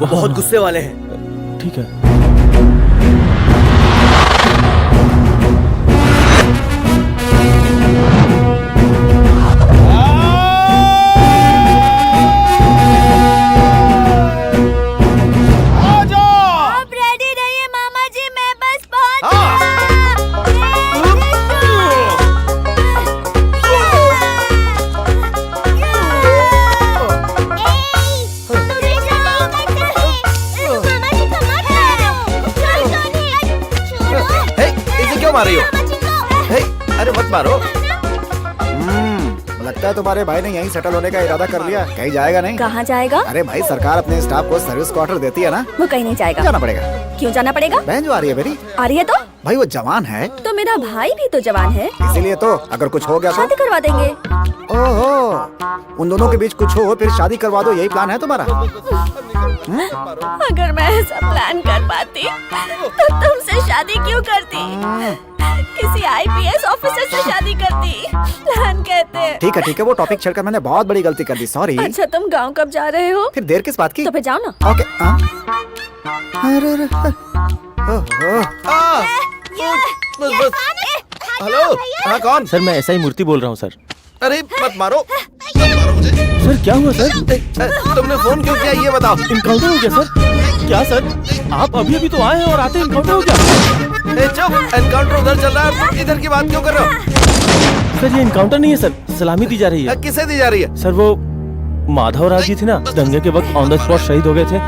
वो बहुत गुस्से वाले हैं। ठीक है। मारी हो? अरे मत मारो। लगता है तुम्हारे भाई ने यहीं सेटल होने का इरादा कर लिया। कहीं जाएगा नहीं? कहाँ जाएगा? अरे भाई, सरकार अपने स्टाफ को सर्विस क्वार्टर देती है ना। वो कहीं नहीं जाएगा। जाना पड़ेगा। क्यों जाना पड़ेगा? बहन जो आ रही है मेरी। आ रही है तो? भाई वो जवान है। तो मेरा भाई भी तो जवान है। इसीलिए तो अगर कुछ हो गया तो शादी करवा देंगे। ओहो, उन दोनों के बीच कुछ हो फिर शादी करवा दो, यही प्लान है तुम्हारा? अगर मैं ऐसा प्लान कर पाती तो तुमसे शादी क्यों करती? किसी आईपीएस ऑफिसर से शादी करती। प्लान कहते हैं। ठीक है, वो टॉपिक छेड़कर मैंने बहुत बड़ी गलती कर दी, सॉरी। अच्छा, तुम गांव कब जा रहे हो? फिर देर किस बात की? तो फिर जाओ ना। ओके। बस। हेलो, हाँ कौन? सर मैं ऐसा ही मूर्ति बोल रहा हूँ सर। अरे मत मारो मुझे। सर क्या हुआ सर? तुमने फोन क्यों किया ये बताओ? इनकाउंटर हो गया सर। क्या सर, आप अभी तो आए हैं और आते इनकाउंटर हो गया? चुप, एनकाउंटर उधर चल रहा है, इधर की बात क्यों कर रहे हो? सर ये इनकाउंटर नहीं है सर, सलामी दी जा रही है। किसे दी जा रही है? सर वो माधव राज जी थे ना, दंगे के वक्त ऑन द स्पॉट शहीद हो गए थे,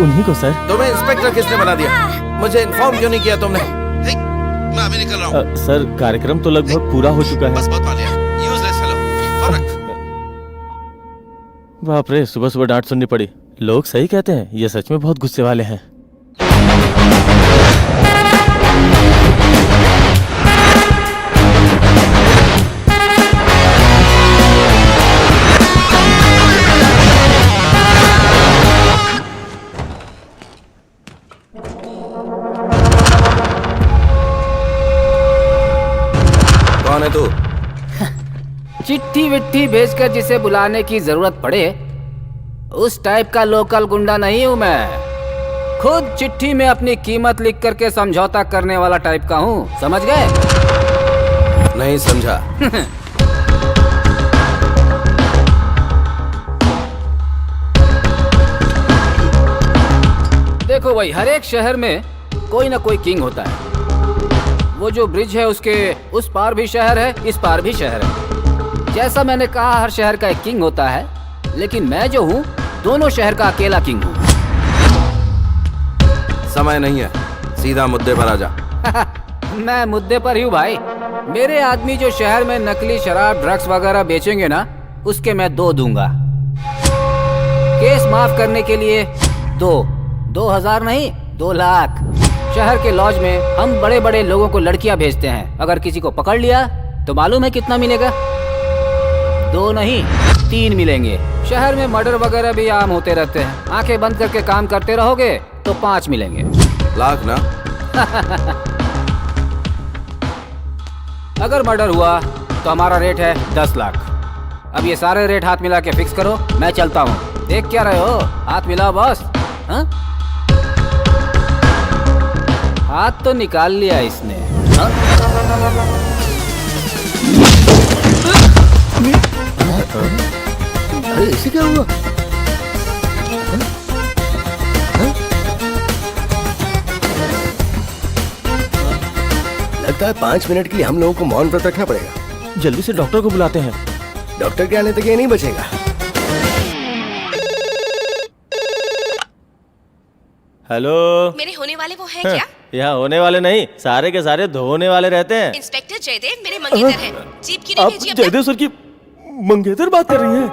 उन्हीं को सर। तुम्हें इंस्पेक्टर किसने बना दिया? मुझे इन्फॉर्म क्यों नहीं किया तुमने? मैं अभी निकल रहा हूँ। सर कार्यक्रम तो लगभग पूरा हो चुका है। बस बहुत मान लिया। Useless fellow. बाप रे, सुबह सुबह डांट सुननी पड़ी। लोग सही कहते हैं, ये सच में बहुत गुस्से वाले हैं। कौन है तू? चिट्ठी विट्ठी भेजकर जिसे बुलाने की जरूरत पड़े, उस टाइप का लोकल गुंडा नहीं हूँ मैं। खुद चिट्ठी में अपनी कीमत लिख करके समझौता करने वाला टाइप का हूँ, समझ गए? नहीं समझा। देखो भाई, हर एक शहर में कोई ना कोई किंग होता है। वो जो ब्रिज है उसके उस पार भी शहर है, इस पार भी शहर है। जैसा मैंने कहा, हर शहर का एक किंग होता है, लेकिन मैं जो हूँ दोनों शहर का अकेला किंग हूँ। समय नहीं है, सीधा मुद्दे पर आ जा। मैं मुद्दे पर ही हूँ भाई। मेरे आदमी जो शहर में नकली शराब ड्रग्स वगैरह बेचेंगे ना, उसके मैं 2 दूंगा। केस माफ करने के लिए 2,000 नहीं, 2 लाख। शहर के लॉज में हम बड़े बड़े लोगों को लड़कियां भेजते हैं। अगर किसी को पकड़ लिया तो मालूम है कितना मिलेगा? 2 नहीं, 3 मिलेंगे। शहर में मर्डर वगैरह भी आम होते रहते हैं। आंखें बंद करके काम करते रहोगे तो 5 मिलेंगे। लाख ना? अगर मर्डर हुआ तो हमारा रेट है 10 लाख। अब ये सारे रेट हाथ मिला के फिक्स करो, मैं चलता हूँ। देख क्या रहे हो? हाथ मिलाओ बॉस। हाँ? हाथ तो निकाल लिया इसने। हाँ? अरे इसे क्या हुआ? लगता है 5 मिनट के लिए हम लोगों को मौन व्रत रखना पड़ेगा। जल्दी से डॉक्टर को बुलाते हैं। डॉक्टर के आने तक ये नहीं बचेगा। हेलो, मेरे होने वाले वो हैं क्या? यहाँ होने वाले नहीं, सारे के सारे धोने वाले रहते हैं। इंस्पेक्टर जयदेव मेरे मंगेतर हैं। जीप की नहीं आप भेजी अब तक? जयदेव सर की मंगेतर बात कर रही हैं?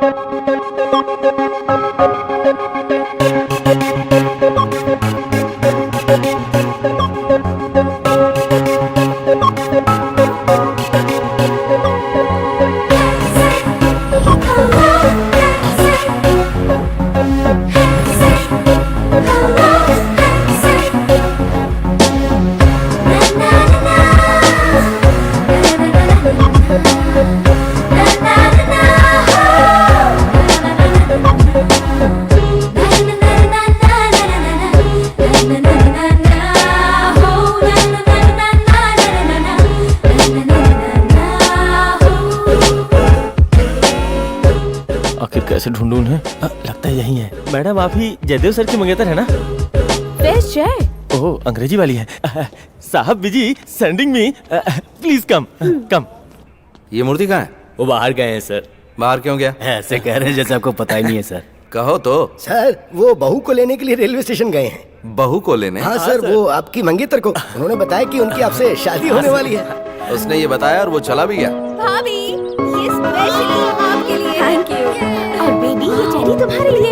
लगता है यही है। मैडम आप ही जयदेव सर की मंगेतर है ना? Where's जय? ओह अंग्रेजी वाली है। साहब busy sending me, please come come. ये मूर्ति कहाँ है? वो बाहर गए हैं सर। बाहर क्यों गया? ऐसे कह रहे हैं जैसे आपको पता ही नहीं है सर। कहो तो। सर वो बहू को लेने के लिए रेलवे स्टेशन गए हैं। बहू को लेने? हाँ सर, वो आपकी मंगेतर को। उन्होंने बताया कि उनकी आपसे शादी होने वाली है। उसने ये बताया और वो चला भी गया। भाभी, ये स्पेशली आपके लिए। Thank you. और बेबी, ये चेरी तुम्हारे लिए।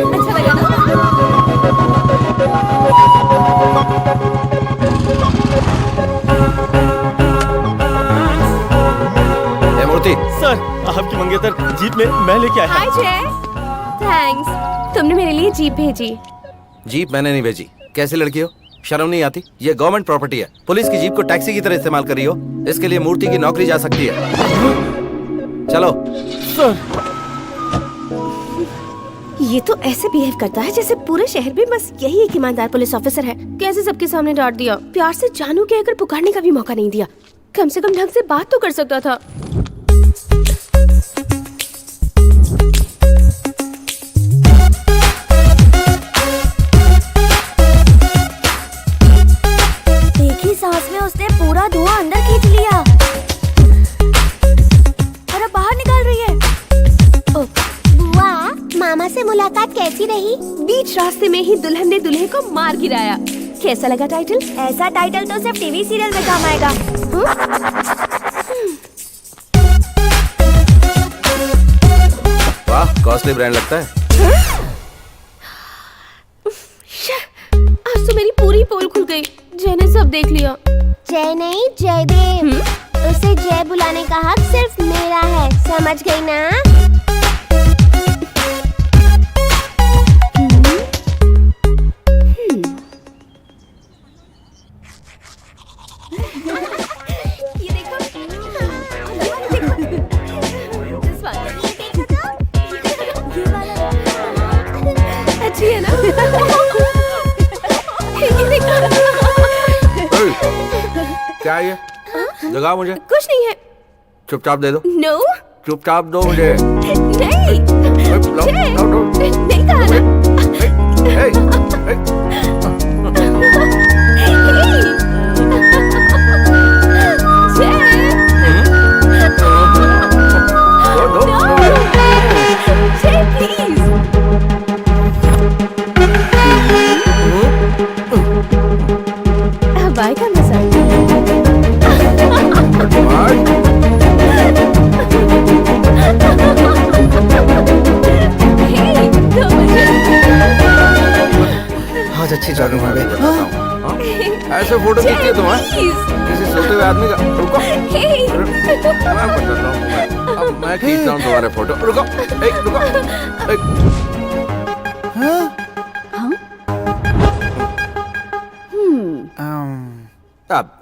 अच्छा लगा ना? ए मूर्ति। सर आपकी मंगेतर जीप में मैं लेके आया। हाय जय। थैंक्स। तुमने मेरे लिए जीप भेजी। जीप मैंने नहीं भेजी। कैसी लड़की हो, शर्म नहीं आती? ये गवर्नमेंट प्रॉपर्टी है। पुलिस की जीप को टैक्सी की तरह इस्तेमाल कर रही हो। इसके लिए मूर्ति की नौकरी जा सकती है। चलो। सर ये तो ऐसे बिहेव करता है जैसे पूरे शहर में बस यही एक ईमानदार पुलिस ऑफिसर है। कैसे सबके सामने डांट दिया। प्यार से जानू के अगर पुकारने का भी मौका नहीं दिया। कम से कम ढंग से बात तो कर सकता था। देखी सांस में उसने पूरा धुआं अंदर खींच लिया और अब बाहर निकाल रही है। बुआ, मामा से मुलाकात कैसी रही? बीच रास्ते में ही दुल्हन ने दूल्हे को मार गिराया। कैसा लगा टाइटल? ऐसा टाइटल तो सिर्फ टीवी सीरियल में काम आएगा। वाह, कॉस्टली ब्रांड लगता है। आज तो मेरी पूरी पोल खुल गई। जय ने सब देख लिया। जय नहीं जयदेव। उसे जय बुलाने का हक सिर्फ मेरा है, समझ गई ना? ये देखो। This one. ये वाला। अच्छी है ना? ये देखो। क्या ये? जगा मुझे। कुछ नहीं है। चुपचाप दे दो। नो। चुपचाप दो मुझे। नहीं। लो, लो, लो। नहीं कहा ना। हे, हे। दो, दो, दो। जय प्लीज। बाय का मसाला। आज अच्छी जगह हो गई। ऐसे फोटो खींचती है तुम? किसी सोते हुए आदमी का? रुको, मैं बताता हूँ। अब मैं खींचता हूँ तुम्हारे फोटो। रुको, रुको।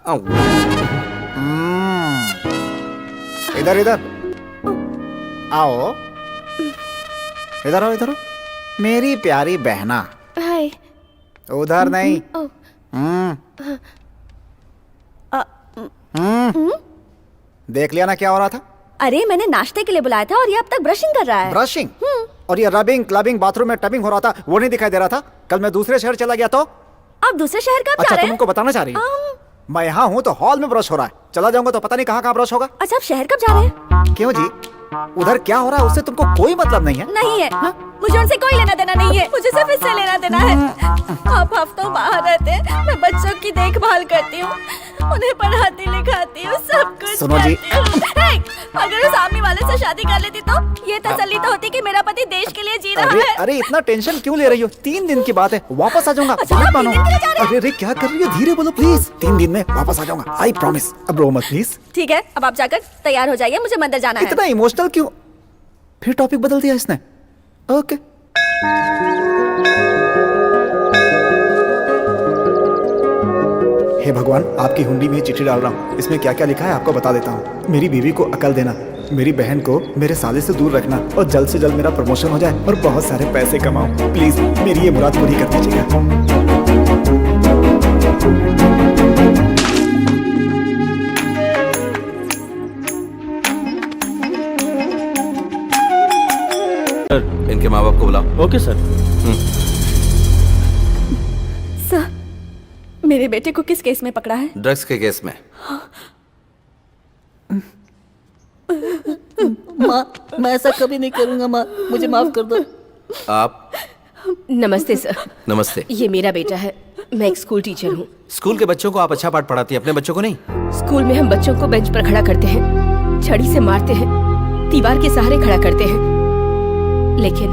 अब इधर इधर आओ। इधर आओ, इधर आओ। मेरी प्यारी बहना। हाय। उधर नहीं। देख लिया ना क्या हो रहा था? अरे मैंने नाश्ते के लिए बुलाया था और ये अब तक ब्रशिंग कर रहा है। ब्रशिंग? और ये रबिंग क्लबिंग बाथरूम में टबिंग हो रहा था, वो नहीं दिखाई दे रहा था? कल मैं दूसरे शहर चला गया तो? आप दूसरे शहर कब जा अच्छा रहे तुम हैं? उनको बताना चाह रही हो? मैं यहाँ हूँ तो हॉल में ब्रश हो रहा है। चला जाऊंगा तो पता नहीं कहाँ कहाँ ब्रश होगा। अच्छा आप शहर कब जा रहे हैं? क्यों जी, उधर क्या हो रहा है उससे तुमको कोई मतलब नहीं है? नहीं है। मुझे उनसे कोई लेना देना नहीं है। मुझे सिर्फ इससे लेना देना है। आप हफ्तों बाहर रहते हैं, मैं बच्चों की देखभाल करती हूँ, उन्हें पढ़ाती लिखाती हूँ, सब कुछ सुनो जी। करती हूँ। हे, अगर उस आर्मी वाले से शादी कर लेती तो ये तसल्ली तो होती कि मेरा पति देश के लिए जी रहा अरे है। अरे इतना टेंशन क्यों ले रही हो? 3 दिन की बात है, वापस आ जाऊंगा। अच्छा, बात आप 3 मानो। दिन के लिए जा रहे हैं? अरे अरे क्या कर रही हो? धीरे बोलो प्लीज। 3 दिन में वापस आ जाऊंगा, आई प्रॉमिस। अब रो मत प्लीज। ठीक है, अब आप जाकर तैयार हो जाइए, मुझे मंदिर जाना है। इतना इमोशनल क्यों? फिर टॉपिक बदल दिया इसने। ओके। हे भगवान, आपकी हुंडी में चिट्ठी डाल रहा हूँ। इसमें क्या क्या लिखा है आपको बता देता हूँ। मेरी बीवी को अकल देना, मेरी बहन को मेरे साले से दूर रखना और जल्द से जल्द मेरा प्रमोशन हो जाए और बहुत सारे पैसे कमाऊं। प्लीज मेरी ये मुराद पूरी कर दीजिएगा। इनके माँ बाप को बुलाओ। Okay sir. सर, मेरे बेटे को किस केस में पकड़ा है? ड्रग्स के केस में। माँ, मैं ऐसा कभी नहीं करूंगा माँ, मुझे माफ कर दो। आप? नमस्ते सर। नमस्ते। ये मेरा बेटा है, मैं एक स्कूल टीचर हूँ। स्कूल के बच्चों को आप अच्छा पाठ पढ़ाती हैं, अपने बच्चों को नहीं? स्कूल में हम बच्चों को बेंच पर खड़ा करते हैं, छड़ी से मारते हैं, दीवार के सहारे खड़ा करते हैं, लेकिन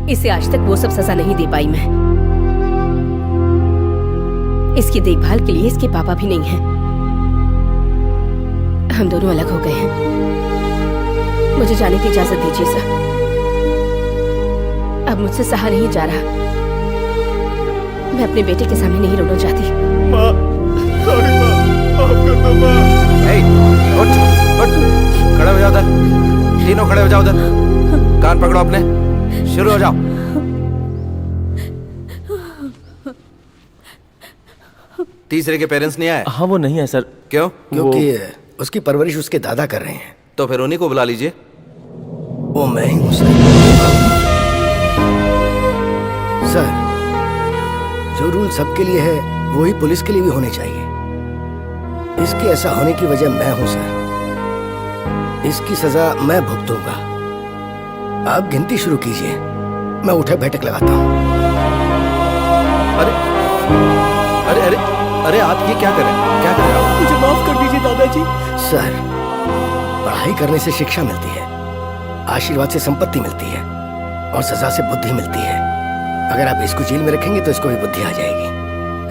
इसे आज तक वो सब सजा नहीं दे पाई मैं। इसकी देखभाल के लिए इसके पापा भी नहीं हैं। हम दोनों अलग हो गए हैं। मुझे जाने की इजाजत दीजिए सर। अब मुझसे सहा नहीं जा रहा। मैं अपने बेटे के सामने नहीं रोना चाहती। माँ, सॉरी माँ, माफ कर दो माँ। उठ, उठ, खड़े हो जाओ उधर, तीनों खड़े हो जाओ उधर, कान पकड़ो अपने, शुरू हो जाओ। तीसरे के पेरेंट्स नहीं आए? हाँ वो नहीं है सर। क्यों? क्योंकि उसकी परवरिश उसके दादा कर रहे हैं। तो फिर उन्हीं को बुला लीजिए। वो मैं ही हूँ सर। जो रूल सबके लिए है वही पुलिस के लिए भी होने चाहिए। इसके ऐसा होने की वजह मैं हूं सर। इसकी सजा मैं भुगतूंगा। आप गिनती शुरू कीजिए, मैं उठक बैठक लगाता हूं। अरे अरे अरे अरे आप ये क्या करें? क्या करें आप? मुझे माफ कर दीजिए दादाजी। सर, पढ़ाई करने से शिक्षा मिलती है, आशीर्वाद से संपत्ति मिलती है और सजा से बुद्धि मिलती है। अगर आप इसको जेल में रखेंगे तो इसको भी बुद्धि आ जाएगी।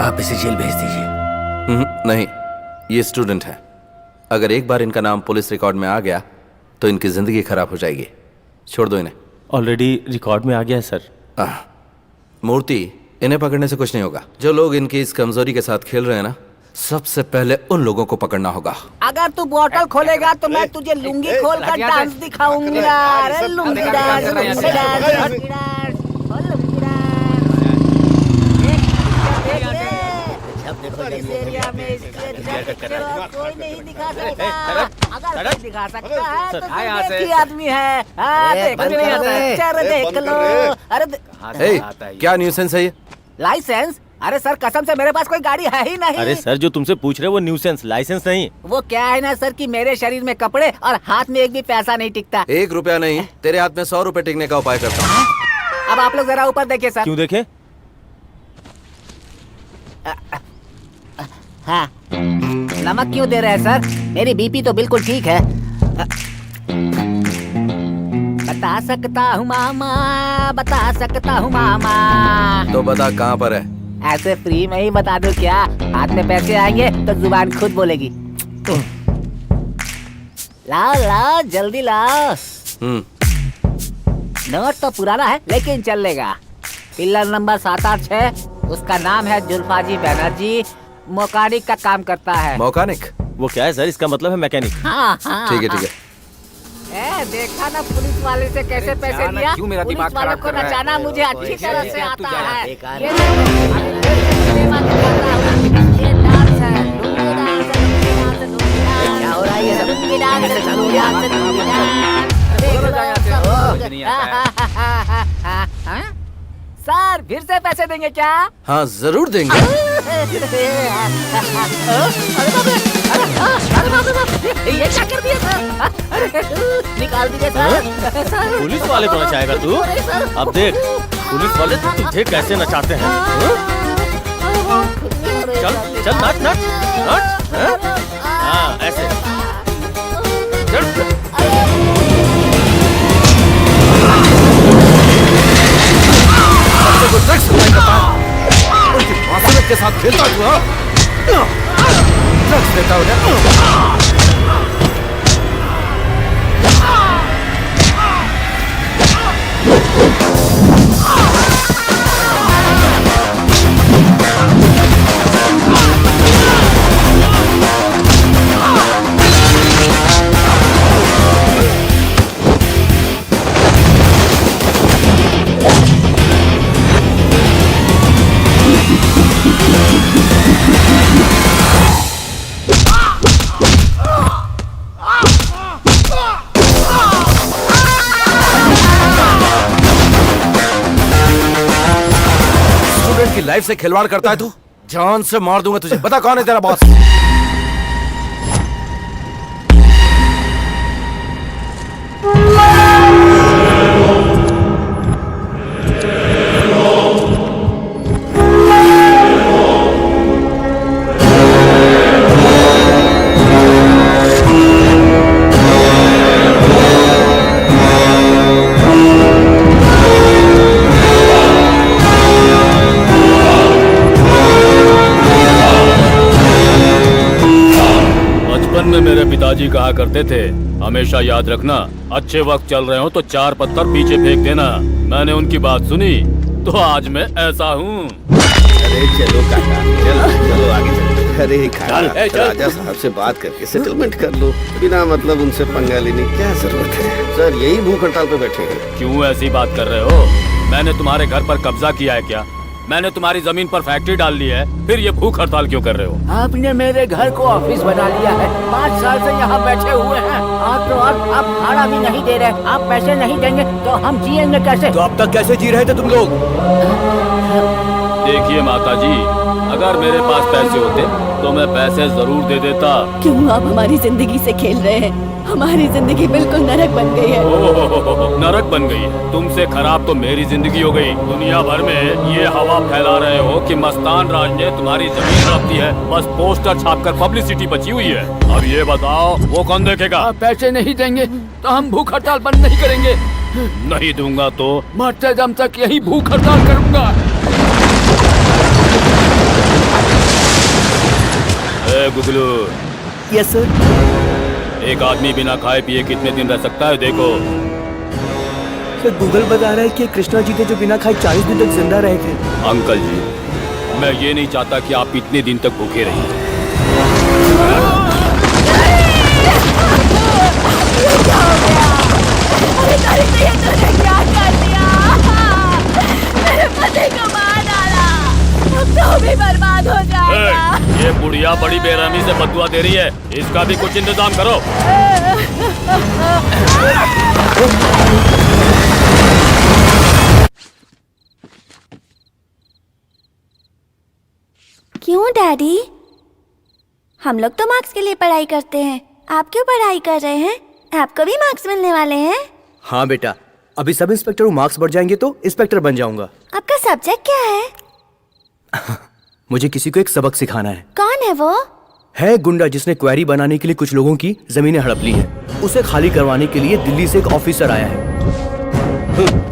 आप इसे जेल भेज दीजिए। नहीं, ये स्टूडेंट है। अगर एक बार इनका नाम पुलिस रिकॉर्ड में आ गया तो इनकी जिंदगी खराब हो जाएगी। छोड़ दो इन्हें। ऑलरेडी रिकॉर्ड में आ गया है सर। मूर्ति, इन्हें पकड़ने से कुछ नहीं होगा। जो लोग इनकी इस कमजोरी के साथ खेल रहे हैं ना, सबसे पहले उन लोगों को पकड़ना होगा। अगर तू बोतल खोलेगा तो मैं तुझे लुंगी खोल कर डांस दिखाऊंगा। अरे lungi dance, lungi dance, lungi dance, खोल लुंगी डांस। देखो इस एरिया में इसके कोई नहीं दिखा सकता। अगर कोई दिखा सकता है तो तू देखी आदमी है। देख लो, देख लो। अरे क्या न्यूसेंस है ये? लाइसेंस? अरे सर कसम से मेरे पास कोई गाड़ी है ही नहीं। अरे सर जो तुमसे पूछ रहे वो न्यूसेंस, लाइसेंस नहीं। वो क्या है ना सर कि मेरे शरीर में कपड़े और हाथ में एक भी पैसा नहीं टिकता। 1 रुपया नहीं, तेरे हाथ में 100 रुपए टिकने का उपाय करता हूँ। अब आप लोग जरा ऊपर देखिए सर। क्यों देखें? हाँ, नमक क्यों दे रहे हैं सर? मेरी बीपी तो बिल्कुल ठीक है। बता सकता हूँ मामा, बता सकता हूँ मामा। तो बता कहाँ पर है? ऐसे फ्री में ही बता दूं क्या? हाथ में पैसे आएंगे तो जुबान खुद बोलेगी। लाओ लाओ जल्दी लाओ। नोट तो पुराना है लेकिन चलेगा। पिलर नंबर 786, उसका नाम है जुल्फाजी बैनर्जी, मैकेनिक का काम करता है। मैकेनिक? वो क्या है सर? इसका मतलब है मैकेनिक। हाँ हाँ। ठीक है ठीक है। देखा ना पुलिस वाले से कैसे पैसे लिया? पुलिस वालों को नचाना मुझे अच्छी तरह से आता है। ये डांस है, क्या हो रहा है? ये डांस है। सर फिर से पैसे देंगे क्या? हाँ जरूर देंगे। ये क्या कर दिया सर? निकाल दीजिए सर। पुलिस वाले को नचाएगा तू? अब देख पुलिस वाले तुझे कैसे नचाते हैं। चल चल नाच नाच नाच। हाँ ऐसे चल। ड्रग्स के साथ खेलता हुआ ड्रग्स देता हूँ। इंसान की लाइफ से खिलवाड़ करता है तू। जान से मार दूंगा तुझे। बता कौन है तेरा बॉस? बचपन में मेरे पिताजी कहा करते थे, हमेशा याद रखना, अच्छे वक्त चल रहे हो तो 4 पत्थर पीछे फेंक देना। मैंने उनकी बात सुनी तो आज मैं ऐसा हूँ। अरे चलो काका, चलो चलो आगे चलो। अरे काका, राजा साहब से बात करके सेटलमेंट कर लो। बिना मतलब उनसे पंगा लेने की क्या जरूरत है? सर यही भूख हड़ताल पे बैठे हैं। क्यों ऐसी बात कर रहे हो? मैंने तुम्हारे घर पर कब्जा किया है क्या? मैंने तुम्हारी जमीन पर फैक्ट्री डाल ली है, फिर ये भूख हड़ताल क्यों कर रहे हो? आपने मेरे घर को ऑफिस बना लिया है। 5 साल से यहाँ बैठे हुए हैं। आप तो आप भाड़ा भी नहीं दे रहे। आप पैसे नहीं देंगे तो हम जिएंगे कैसे? तो अब तक कैसे जी रहे थे तुम लोग? देखिए माताजी, अगर मेरे पास पैसे होते तो मैं पैसे जरूर दे देता। क्यों आप हमारी जिंदगी से खेल रहे हैं? हमारी जिंदगी बिल्कुल नरक बन गई है। नरक बन गई है? तुमसे खराब तो मेरी जिंदगी हो गई। दुनिया भर में ये हवा फैला रहे हो कि मस्तान राज ने तुम्हारी जमीन रखती है, बस पोस्टर छापकर पब्लिसिटी बची हुई है। अब ये बताओ वो कौन देखेगा? आप पैसे नहीं देंगे तो हम भूख हड़ताल बंद नहीं करेंगे। नहीं दूंगा तो मरते दम तक यही भूख हड़ताल करूंगा। गुगलू, यस सर। एक आदमी बिना खाए पिए कितने दिन रह सकता है? देखो सर, गूगल बता रहा है कि कृष्णा जी थे जो बिना खाए 40 दिन तक जिंदा रहे थे। अंकल जी, मैं ये नहीं चाहता कि आप इतने दिन तक भूखे रहिए। क्या कर दिया? मेरे पति को मार डाला। अब तो भी बर्बाद हो जाएगा। ये बुढ़िया बड़ी बेरहमी से बदुआ दे रही है, इसका भी कुछ इंतजाम करो। क्यों डैडी? हम लोग तो मार्क्स के लिए पढ़ाई करते हैं, आप क्यों पढ़ाई कर रहे हैं? आपको भी मार्क्स मिलने वाले हैं। हाँ बेटा, अभी सब इंस्पेक्टर मार्क्स बढ़ जाएंगे तो इंस्पेक्टर बन जाऊंगा। आपका सब्जेक्ट क्या है? मुझे किसी को एक सबक सिखाना है। कौन है वो? है गुंडा जिसने क्वेरी बनाने के लिए कुछ लोगों की जमीनें हड़प ली हैं। उसे खाली करवाने के लिए दिल्ली से एक ऑफिसर आया है।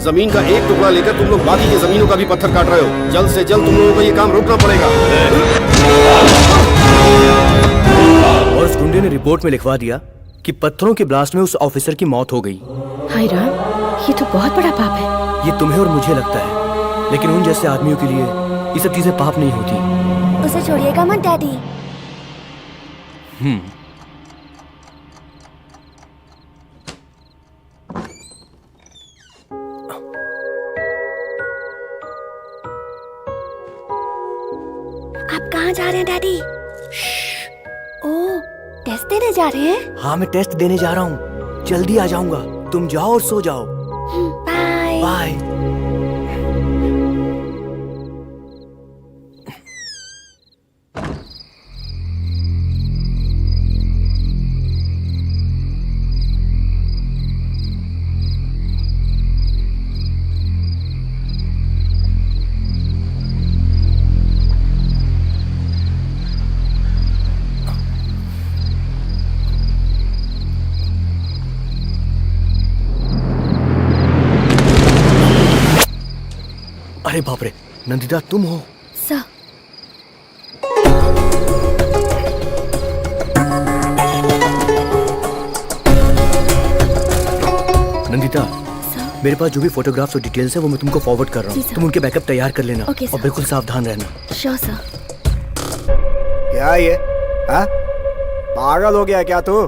जमीन का एक टुकड़ा लेकर तुम लोग बाकी की जमीनों का भी पत्थर काट रहे हो। जल्द से जल्द तुम लोगों को ये काम रोकना पड़ेगा। और उस गुंडे ने रिपोर्ट में लिखवा दिया कि पत्थरों के ब्लास्ट में उस ऑफिसर की मौत हो गई। हाय राम, ये तो बहुत बड़ा पाप है। ये तुम्हें और मुझे लगता है, लेकिन उन जैसे आदमियों के लिए ये सब चीजें पाप नहीं होती। उसे छोड़िएगा मत डैडी। आप कहाँ जा रहे हैं डैडी? ओह, टेस्ट देने जा रहे हैं? हाँ, मैं टेस्ट देने जा रहा हूँ। जल्दी आ जाऊंगा। तुम जाओ और सो जाओ। Bye bye. अरे बाप रे, नंदिता तुम हो? सर, नंदिता, मेरे पास जो भी फोटोग्राफ्स और डिटेल्स है वो मैं तुमको फॉरवर्ड कर रहा हूँ। तुम उनके बैकअप तैयार कर लेना। ओके, और बिल्कुल सावधान रहना। Sure sir. क्या ये? हाँ? पागल हो गया क्या तू?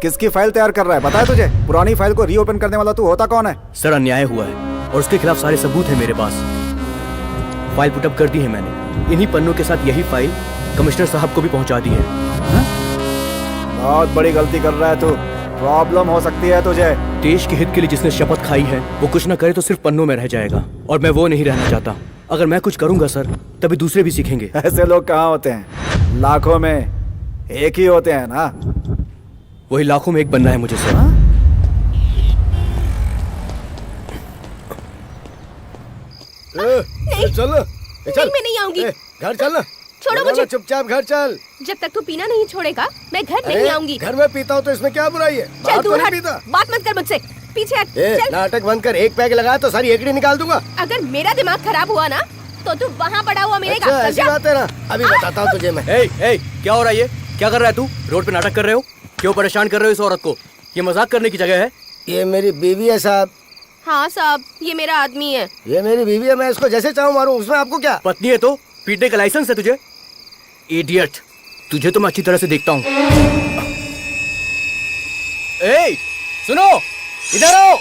किसकी फाइल तैयार कर रहा है? पता है तुझे? पुरानी फाइल को रीओपन करने वाला तू होता कौन है? सर, अन्याय हुआ है और उसके खिलाफ सारे सबूत है मेरे पास। फाइल पुटअप कर दी है मैंने। इन्हीं पन्नों के साथ यही फाइल कमिश्नर साहब को भी पहुंचा दी है। बहुत बड़ी गलती कर रहा है तू। प्रॉब्लम हो सकती है तुझे। देश के हित के लिए जिसने शपथ खाई है वो कुछ न करे तो सिर्फ पन्नों में रह जाएगा, और मैं वो नहीं रहना चाहता। अगर मैं कुछ करूंगा सर, तभी दूसरे भी सीखेंगे। ऐसे लोग कहाँ होते हैं, लाखों में एक ही होते हैं ना। वही लाखों में एक बनना है मुझे सर। चल नहीं, मैं नहीं आऊंगी। घर चल। छोड़ो मुझे। चुपचाप घर चल। जब तक तू पीना नहीं छोड़ेगा मैं घर नहीं आऊंगी। घर में पीता हूँ तो इसमें क्या बुराई है? चल बाहर तो दूर नहीं हट, पीता। बात मत कर मुझसे। पीछे हट। चल। नाटक बंद कर। एक पैक लगाया तो सारी एकड़ी निकाल दूंगा। अगर मेरा दिमाग खराब हुआ ना तो तू वहाँ पड़ा हुआ मिलेगा। अच्छा, ऐसी बात है ना। अभी बताता हूँ तुझे मैं। क्या हो रहा है ये? क्या कर रहा है तू? रोड पे नाटक कर रहे हो? क्यों परेशान कर रहे हो इस औरत को? ये मजाक करने की जगह है। ये मेरी बीवी है साहब। हाँ साहब, ये मेरा आदमी है। ये मेरी बीवी है, मैं इसको जैसे चाहूँ मारूं, उसमें आपको क्या? पत्नी है तो पीटने का लाइसेंस है तुझे? इडियट, तुझे तो मैं अच्छी तरह से देखता हूँ। सुनो, इधर आओ।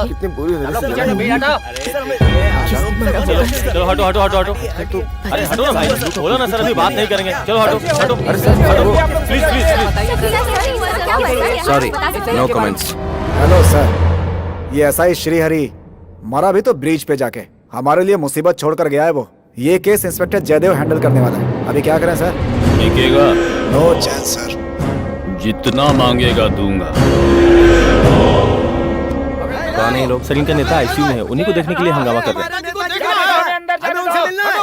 कितनी बुरी चलो हटो हटो हटो हटो। अरे हटो ना भाई, बोलो ना सर, अभी बात नहीं करेंगे। चलो हटो हटो। अरे हटो please please please. Sorry, no comments. Hello sir, ये एसआई श्रीहरि मरा भी तो ब्रिज पे जाके। हमारे लिए मुसीबत छोड़कर गया है वो। ये केस इंस्पेक्टर जयदेव हैंडल करने वाला है। अभी क्या करें सर? देखेगा, नो चांस सर। जितना मांगेगा दूंगा। कौन है लोग? सर, इनका नेता आईसीयू में है, उन्हीं को देखने के लिए हंगामा कर रहे हैं।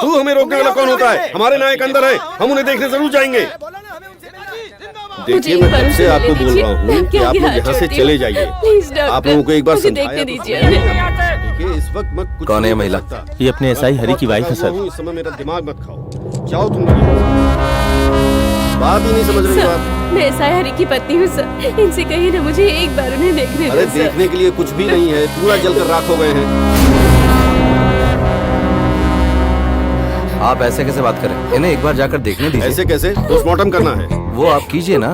तू हमें रोकने वाला कौन होता है? हमारे नायक अंदर है, हम उन्हें देखने जरूर जाएंगे। देखिए, मैं कब से आपको बोल रहा हूँ कि आप लोग यहाँ से चले जाइए। आप लोगों को एक बार समझाया देखिए, इस वक्त मैं कुछ कौन है महिला? ये अपने एसआई हरि की वाइफ है सर। इस समय मेरा दिमाग मत खाओ, जाओ तुम। बात ही नहीं समझ रही बात। मैं एसआई हरि की पत्नी हूँ सर, इनसे कहिए ना मुझे एक बार उन्हें देखने अरे देखने के लिए कुछ भी नहीं है, पूरा जलकर राख हो गए हैं। आप ऐसे कैसे बात करें? इन्हें एक बार जाकर देखने दीजिए। ऐसे कैसे? पोस्टमार्टम करना है। वो आप कीजिए ना।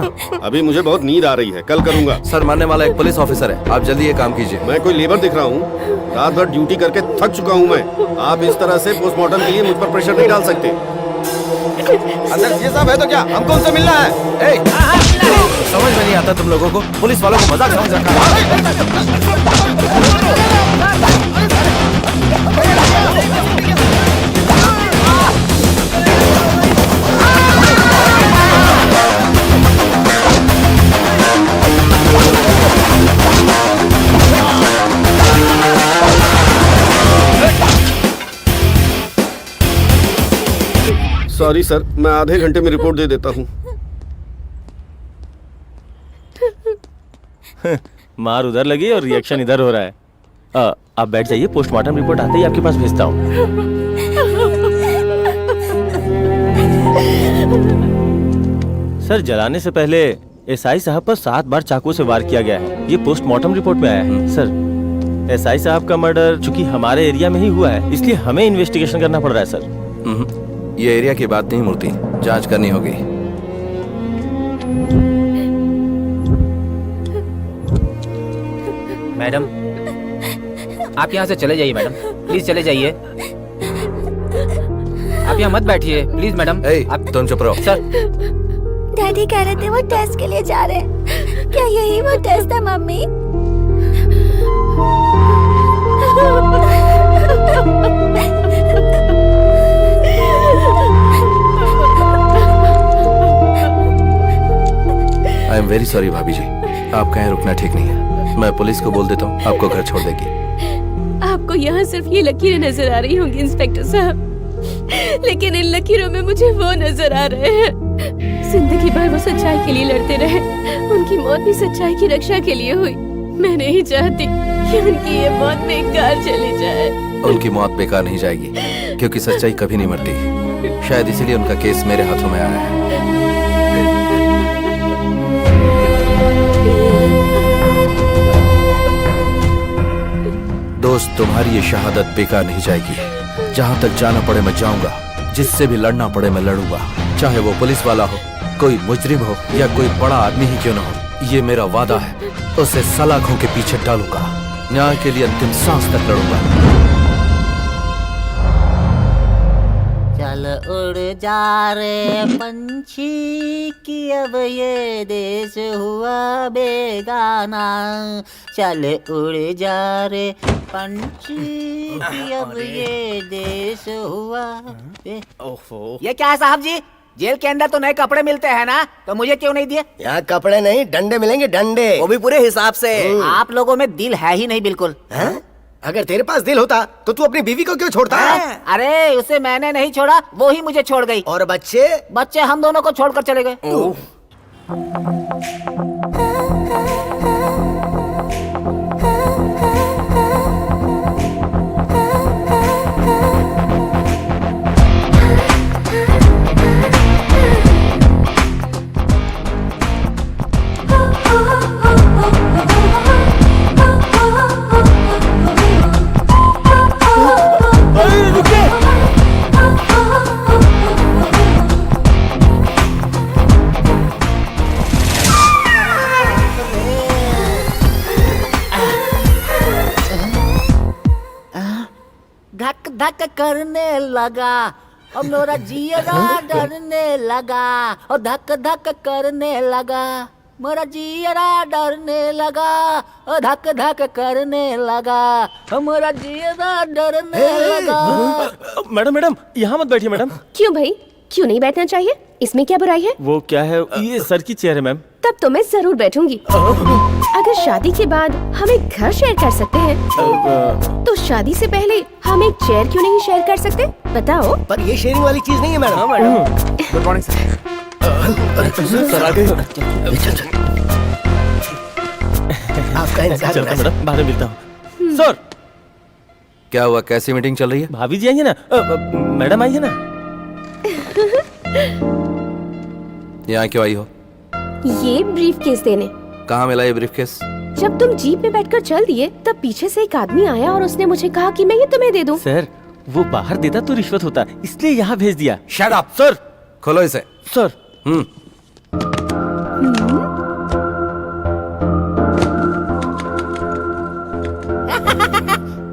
अभी मुझे बहुत नींद आ रही है, कल करूंगा। सर, मारने वाला एक पुलिस ऑफिसर है, आप जल्दी ये काम कीजिए। मैं कोई लेबर दिख रहा हूँ? रात भर ड्यूटी करके थक चुका हूँ मैं। आप इस तरह से पोस्टमार्टम के लिए मुझ पर प्रेशर नहीं डाल सकते। अंदर ये सब है तो क्या हमको उनसे मिलना है? समझ में नहीं आता तुम लोगों को, पुलिस वालों को मजाक समझ रखा है। सॉरी सर, मैं आधे घंटे में रिपोर्ट दे देता हूँ। मार उधर लगी और रिएक्शन इधर हो रहा है। आप बैठ जाइए, पोस्टमार्टम रिपोर्ट आते ही आपके पास भेजता हूँ। सर, जलाने से पहले एसआई साहब पर 7 बार चाकू से वार किया गया है, ये पोस्टमार्टम रिपोर्ट में आया है। सर, एसआई साहब का मर्डर चूंकि हमारे एरिया में ही हुआ है, इसलिए हमें इन्वेस्टिगेशन करना पड़ रहा है सर। ये एरिया की बात नहीं मूर्ति, जांच करनी होगी। मैडम, आप यहाँ से चले जाइए मैडम, प्लीज चले जाइए। आप यहाँ मत बैठिए प्लीज मैडम। आप तुम चुप रहो। सर, डैडी कह रहे थे वो टेस्ट के लिए जा रहे हैं। क्या यही वो टेस्ट है mummy? I am very sorry भाभी जी, आपका यहाँ रुकना ठीक नहीं है। मैं पुलिस को बोल देता हूँ, आपको घर छोड़ देगी। आपको यहाँ सिर्फ ये लकीरें नजर आ रही होंगी इंस्पेक्टर साहब, लेकिन इन लकीरों में मुझे वो नजर आ रहे हैं। जिंदगी भर वो सच्चाई के लिए लड़ते रहे। उनकी मौत भी सच्चाई की रक्षा के लिए हुई। मैं नहीं चाहती कि उनकी ये मौत बेकार चली जाए। उनकी मौत बेकार नहीं जाएगी, क्योंकि सच्चाई कभी नहीं मरती। शायद इसीलिए उनका केस मेरे हाथों में आया है। दोस्त, तुम्हारी ये शहादत बेकार नहीं जाएगी। जहां तक जाना पड़े मैं जाऊंगा, जिससे भी लड़ना पड़े मैं लड़ूंगा, चाहे वो पुलिस वाला हो, कोई मुजरिम हो या कोई बड़ा आदमी ही क्यों न हो। ये मेरा वादा है, उसे सलाखों के पीछे डालूंगा, न्याय के लिए अंतिम सांस तक लड़ूंगा। चल उड़ जा रे पंछी कि अब ये देश हुआ बेगाना। चल उड़ जा रे पंछी कि अब ये देश हुआ ओहो, ये क्या है साहब जी? जेल के अंदर तो नए कपड़े मिलते हैं ना, तो मुझे क्यों नहीं दिए? यहाँ कपड़े नहीं, डंडे मिलेंगे, डंडे। वो भी पूरे हिसाब से। आप लोगों में दिल है ही नहीं बिल्कुल। हैं? अगर तेरे पास दिल होता तो तू अपनी बीवी को क्यों छोड़ता? अरे उसे मैंने नहीं छोड़ा, वो ही मुझे छोड़ गई। और बच्चे? बच्चे हम दोनों को छोड़कर चले गए। धक धक करने लगा और मेरा जियरा डरने लगा, और धक धक करने लगा मेरा जियरा डरने लगा, और धक धक करने लगा मेरा जियरा डरने लगा। मैडम मैडम, यहाँ मत बैठिए मैडम। क्यों भाई, क्यों नहीं बैठना चाहिए? इसमें क्या बुराई है? वो क्या है, ये सर की चेयर है मैम। तब तो मैं जरूर बैठूंगी। अगर शादी के बाद हम एक घर शेयर कर सकते हैं, तो शादी से पहले हम एक चेयर क्यों नहीं शेयर कर सकते? बताओ। पर ये शेयरिंग वाली चीज नहीं है madam. Good morning sir. Sir आ गए। आपका इंतजार चलता हो रहा है। मैडम, बाद में मिलता हूँ। सर, क्या हुआ, कैसी मीटिंग चल रही है? भाभी जी आई है ना, मैडम आई है ना। यहाँ क्यों आई हो? ये ब्रीफ केस देने। कहाँ मिला ये ब्रीफकेस? जब तुम जीप में बैठकर चल दिए, तब पीछे से एक आदमी आया और उसने मुझे कहा कि मैं ये तुम्हें दे दूं। सर, वो बाहर देता तो रिश्वत होता, इसलिए यहाँ भेज दिया। Shut up sir. खोलो इसे। सर।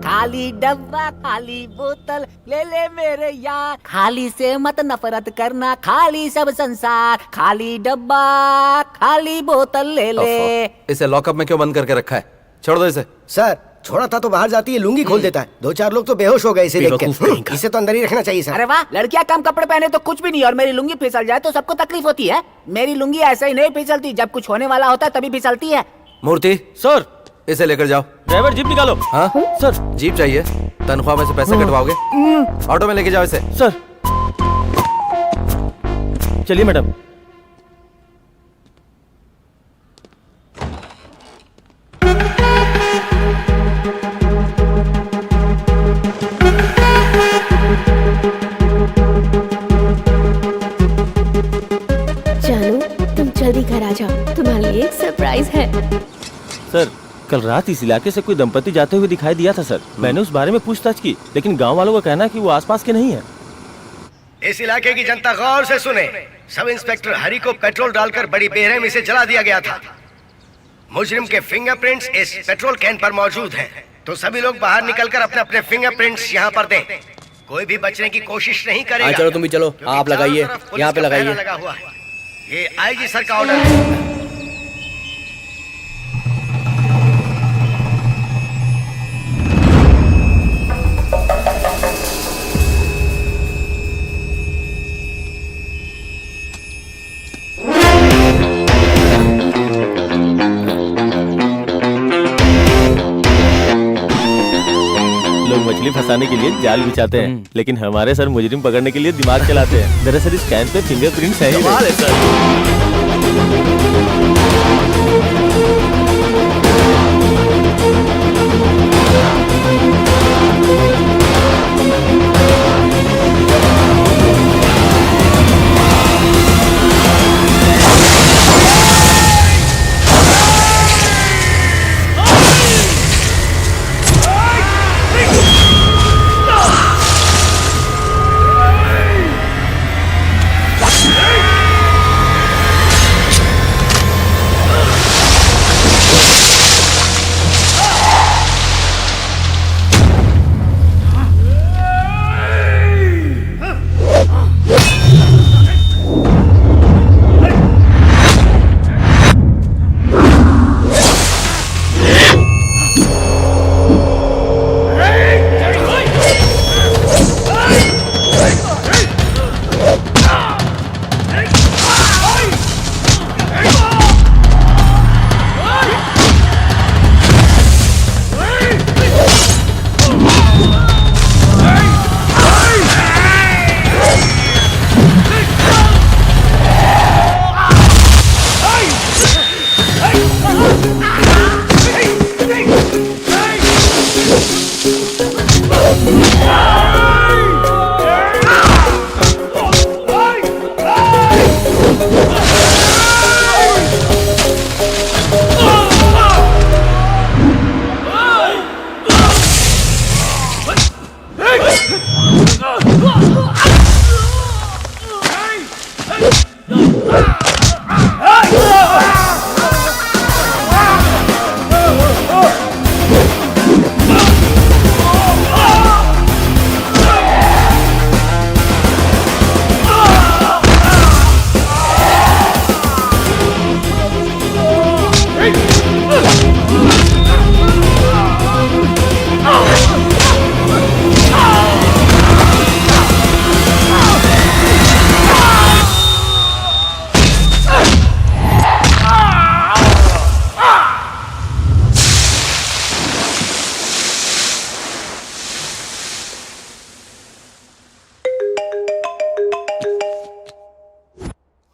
खाली डब्बा खाली बोतल ले ले मेरे यार, खाली से मत नफरत करना, खाली सब संसार, खाली डब्बा खाली बोतल ले ले। इसे लॉकअप में क्यों बंद करके रखा है? छोड़ दो इसे। सर, छोड़ा था तो बाहर जाती है, लुंगी खोल देता है। 2-4 लोग तो बेहोश हो गए इसे देख के। इसे तो अंदर ही रखना चाहिए सर। अरे वाह, लड़कियां कम कपड़े पहने तो कुछ भी नहीं, और मेरी लुंगी फिसल जाए तो सबको तकलीफ होती है। मेरी लुंगी ऐसे ही नहीं फिसलती, जब कुछ होने वाला होता है तभी फिसलती है। मूर्ति, सर, इसे लेकर जाओ। ड्राइवर जीप निकालो। हाँ सर। जीप चाहिए? तनख्वाह में से पैसे कटवाओगे? ऑटो में लेके जाओ इसे। सर, चलिए मैडम। जानू, तुम जल्दी घर आ जाओ, तुम्हारे लिए एक सरप्राइज है। सर, कल रात इस इलाके से कोई दंपति जाते हुए दिखाई दिया था सर। मैंने उस बारे में पूछताछ की, लेकिन गांव वालों का कहना है कि वो आसपास के नहीं है। इस इलाके की जनता गौर से सुने। सब इंस्पेक्टर हरि को पेट्रोल डालकर बड़ी बेरहमी से जला दिया गया था। मुजरिम के फिंगरप्रिंट्स इस पेट्रोल कैन पर मौजूद हैं। तो सभी लोग बाहर निकलकर अपने अपने फिंगरप्रिंट्स यहाँ पर दें। कोई भी बचने की कोशिश नहीं करेगा। चलो तुम भी चलो, आप लगाइए, यहाँ पे लगाइए। लगा हुआ है। ये आईजी सर का ऑर्डर है। मछली फंसाने के लिए जाल बिछाते हैं, लेकिन हमारे सर मुजरिम पकड़ने के लिए दिमाग चलाते हैं। दरअसल इस कैन पे फिंगरप्रिंट्स है ही नहीं।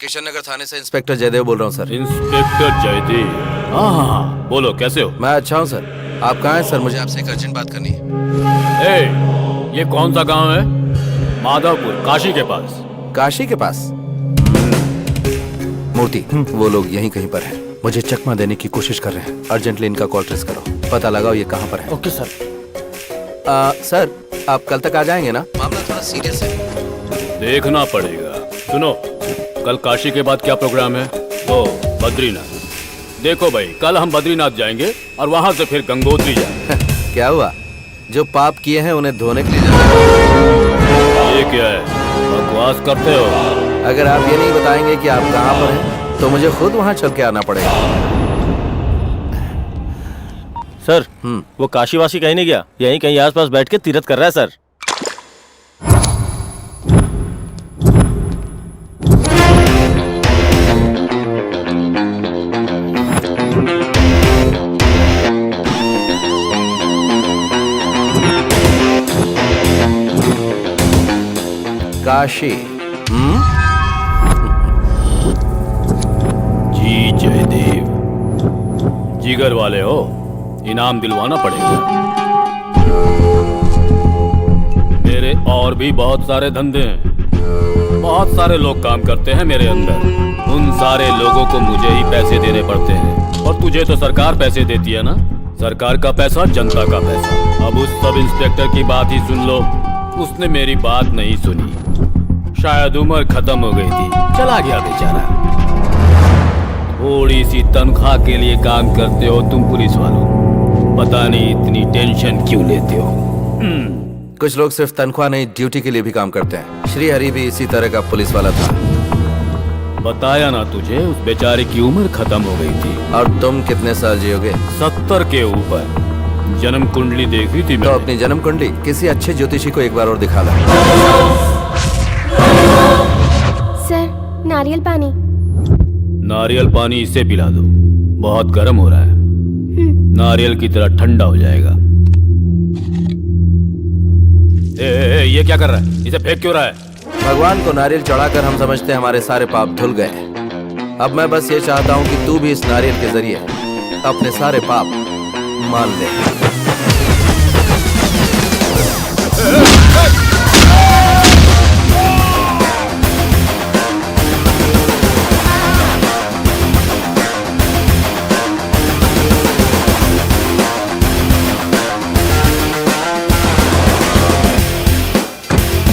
किशन नगर थाने से इंस्पेक्टर जयदेव बोल रहा हूँ सर। इंस्पेक्टर जयदेव? हाँ, बोलो कैसे हो? मैं अच्छा हूँ सर। आप कहाँ हैं सर? मुझे आपसे एक अर्जेंट बात करनी है। ये कौन सा गांव है? माधवपुर, काशी के पास। काशी के पास? मूर्ति, वो लोग यहीं कहीं पर हैं। मुझे चकमा देने की कोशिश कर रहे हैं। अर्जेंटली इनका कॉल ट्रेस करो, पता लगाओ ये कहाँ पर है। Okay sir. सर, आप कल तक आ जाएंगे ना? मामला थोड़ा सीरियस है। देखना पड़ेगा। सुनो, कल काशी के बाद क्या प्रोग्राम है? तो बद्रीनाथ। देखो भाई, कल हम बद्रीनाथ जाएंगे और वहां से फिर गंगोत्री जाएंगे। क्या हुआ? जो पाप किए हैं उन्हें धोने के लिए जाना। ये क्या है? बकवास करते हो? अगर आप ये नहीं बताएंगे कि आप कहाँ पर हैं, तो मुझे खुद वहाँ चल के आना पड़ेगा। सर, वो काशीवासी कहीं नहीं गया, यहीं कहीं आसपास बैठ के तीरथ कर रहा है सर। काशी? जी जयदेव, जिगर वाले हो, इनाम दिलवाना पड़ेगा। मेरे और भी बहुत सारे धंधे हैं, बहुत सारे लोग काम करते हैं मेरे अंदर। उन सारे लोगों को मुझे ही पैसे देने पड़ते हैं, और तुझे तो सरकार पैसे देती है ना। सरकार का पैसा, जनता का पैसा। अब उस सब इंस्पेक्टर की बात ही सुन लो। उसने मेरी बात नहीं सुनी, शायद उम्र खत्म हो गई थी, चला गया बेचारा। थोड़ी सी तनख्वाह के लिए काम करते हो तुम पुलिस वालों, पता नहीं इतनी टेंशन क्यों लेते हो। कुछ लोग सिर्फ तनख्वाह नहीं, ड्यूटी के लिए भी काम करते हैं। श्री हरि भी इसी तरह का पुलिस वाला था। बताया ना तुझे, उस बेचारे की उम्र खत्म हो गई थी। और तुम कितने साल जियोगे? 70 के ऊपर। जन्म कुंडली देखी थी मैंने। तो अपनी जन्म कुंडली किसी अच्छे ज्योतिषी को एक बार और दिखा ला। सर, नारियल पानी। नारियल पानी इसे पिला दो, बहुत गर्म हो रहा है। नारियल की तरह ठंडा हो जाएगा। ये क्या कर रहा है? इसे फेंक क्यों रहा है? भगवान को नारियल चढ़ाकर हम समझते हैं हमारे सारे पाप धुल गए। अब मैं बस ये चाहता हूँ कि तू भी इस नारियल के जरिए अपने सारे पाप मान ले।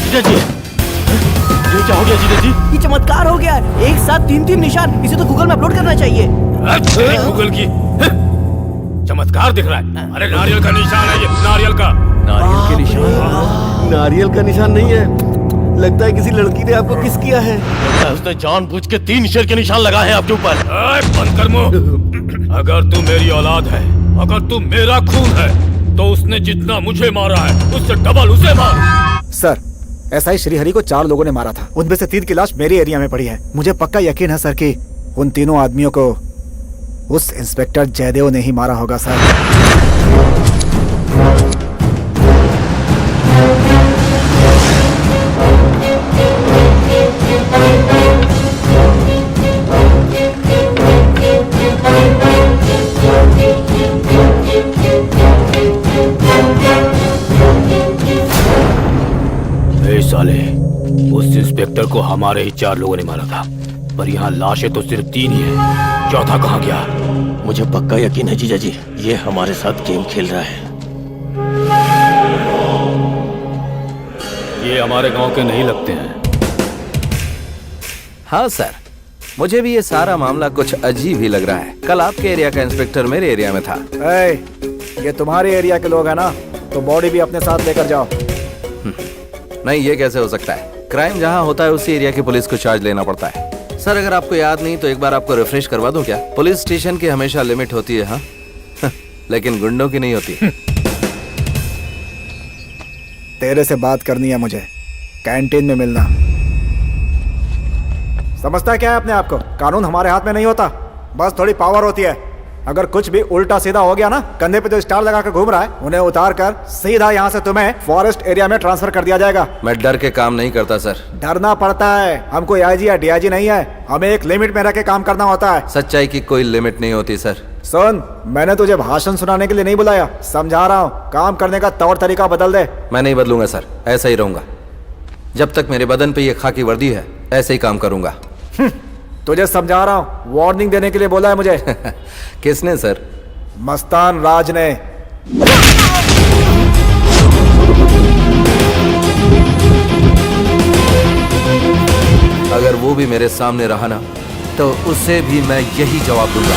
जीजा जी, ये क्या हो गया जीजा जी? ये चमत्कार हो गया, एक साथ 3-3 निशान। इसे तो गूगल में अपलोड करना चाहिए। गूगल की चमत्कार दिख रहा है। अरे नारियल का निशान है ये, नारियल का। नारियल के निशान? नारियल का निशान नहीं है, लगता है किसी लड़की ने आपको किस किया है। उसने जानबूझ के 3 शेर के निशान लगाए हैं आपके ऊपर। बंद कर मुंह। अगर तू मेरी औलाद है, अगर तू मेरा खून है, तो उसने जितना मुझे मारा है उससे डबल उसे मार। सर, एसआई श्रीहरि को 4 लोगों ने मारा था। उनमें से 3 की लाश मेरे एरिया में पड़ी है। मुझे पक्का यकीन है सर कि उन तीनों आदमियों को उस इंस्पेक्टर जयदेव ने ही मारा होगा सर। साले, उस इंस्पेक्टर को हमारे ही 4 लोगों ने मारा था, पर यहाँ लाशें तो सिर्फ 3 ही है। चौथा कहाँ गया? मुझे पक्का यकीन है जीजा जी, ये हमारे साथ गेम खेल रहा है। ये हमारे गांव के नहीं लगते हैं। हाँ सर, मुझे भी ये सारा मामला कुछ अजीब ही लग रहा है। कल आपके एरिया का इंस्पेक्टर मेरे एरिया में था। ये तुम्हारे एरिया के लोग हैं ना, तो बॉडी भी अपने साथ लेकर जाओ। नहीं, ये कैसे हो सकता है? क्राइम जहाँ होता है उसी एरिया की पुलिस को चार्ज लेना पड़ता है। सर, अगर आपको याद नहीं तो एक बार आपको रिफ्रेश करवा दूं क्या? पुलिस स्टेशन की हमेशा लिमिट होती है, हाँ लेकिन गुंडों की नहीं होती। तेरे से बात करनी है मुझे, कैंटीन में मिलना। समझता है क्या है अपने आप को? कानून हमारे हाथ में नहीं होता, बस थोड़ी पावर होती है। अगर कुछ भी उल्टा सीधा हो गया ना, कंधे पे जो स्टार लगा कर घूम रहा है, उन्हें उतार कर सीधा यहाँ से तुम्हें फॉरेस्ट एरिया में ट्रांसफर कर दिया जाएगा। मैं डर के काम नहीं करता सर। डरना पड़ता है, हमको आईजी या डीआईजी नहीं है, हमें एक लिमिट में रह के काम करना होता है। सच्चाई की कोई लिमिट नहीं होती सर। सुन, मैंने तुझे भाषण सुनाने के लिए नहीं बुलाया, समझा रहा हूँ, काम करने का तौर तरीका बदल दे। मैं नहीं बदलूंगा सर, ऐसा ही रहूंगा। जब तक मेरे बदन पे ये खाकी वर्दी है, ऐसे ही काम करूंगा। तुझे समझा रहा हूँ, वार्निंग देने के लिए बोला है मुझे। किसने सर? मस्तान राज ने। अगर वो भी मेरे सामने रहा ना, तो उसे भी मैं यही जवाब दूंगा।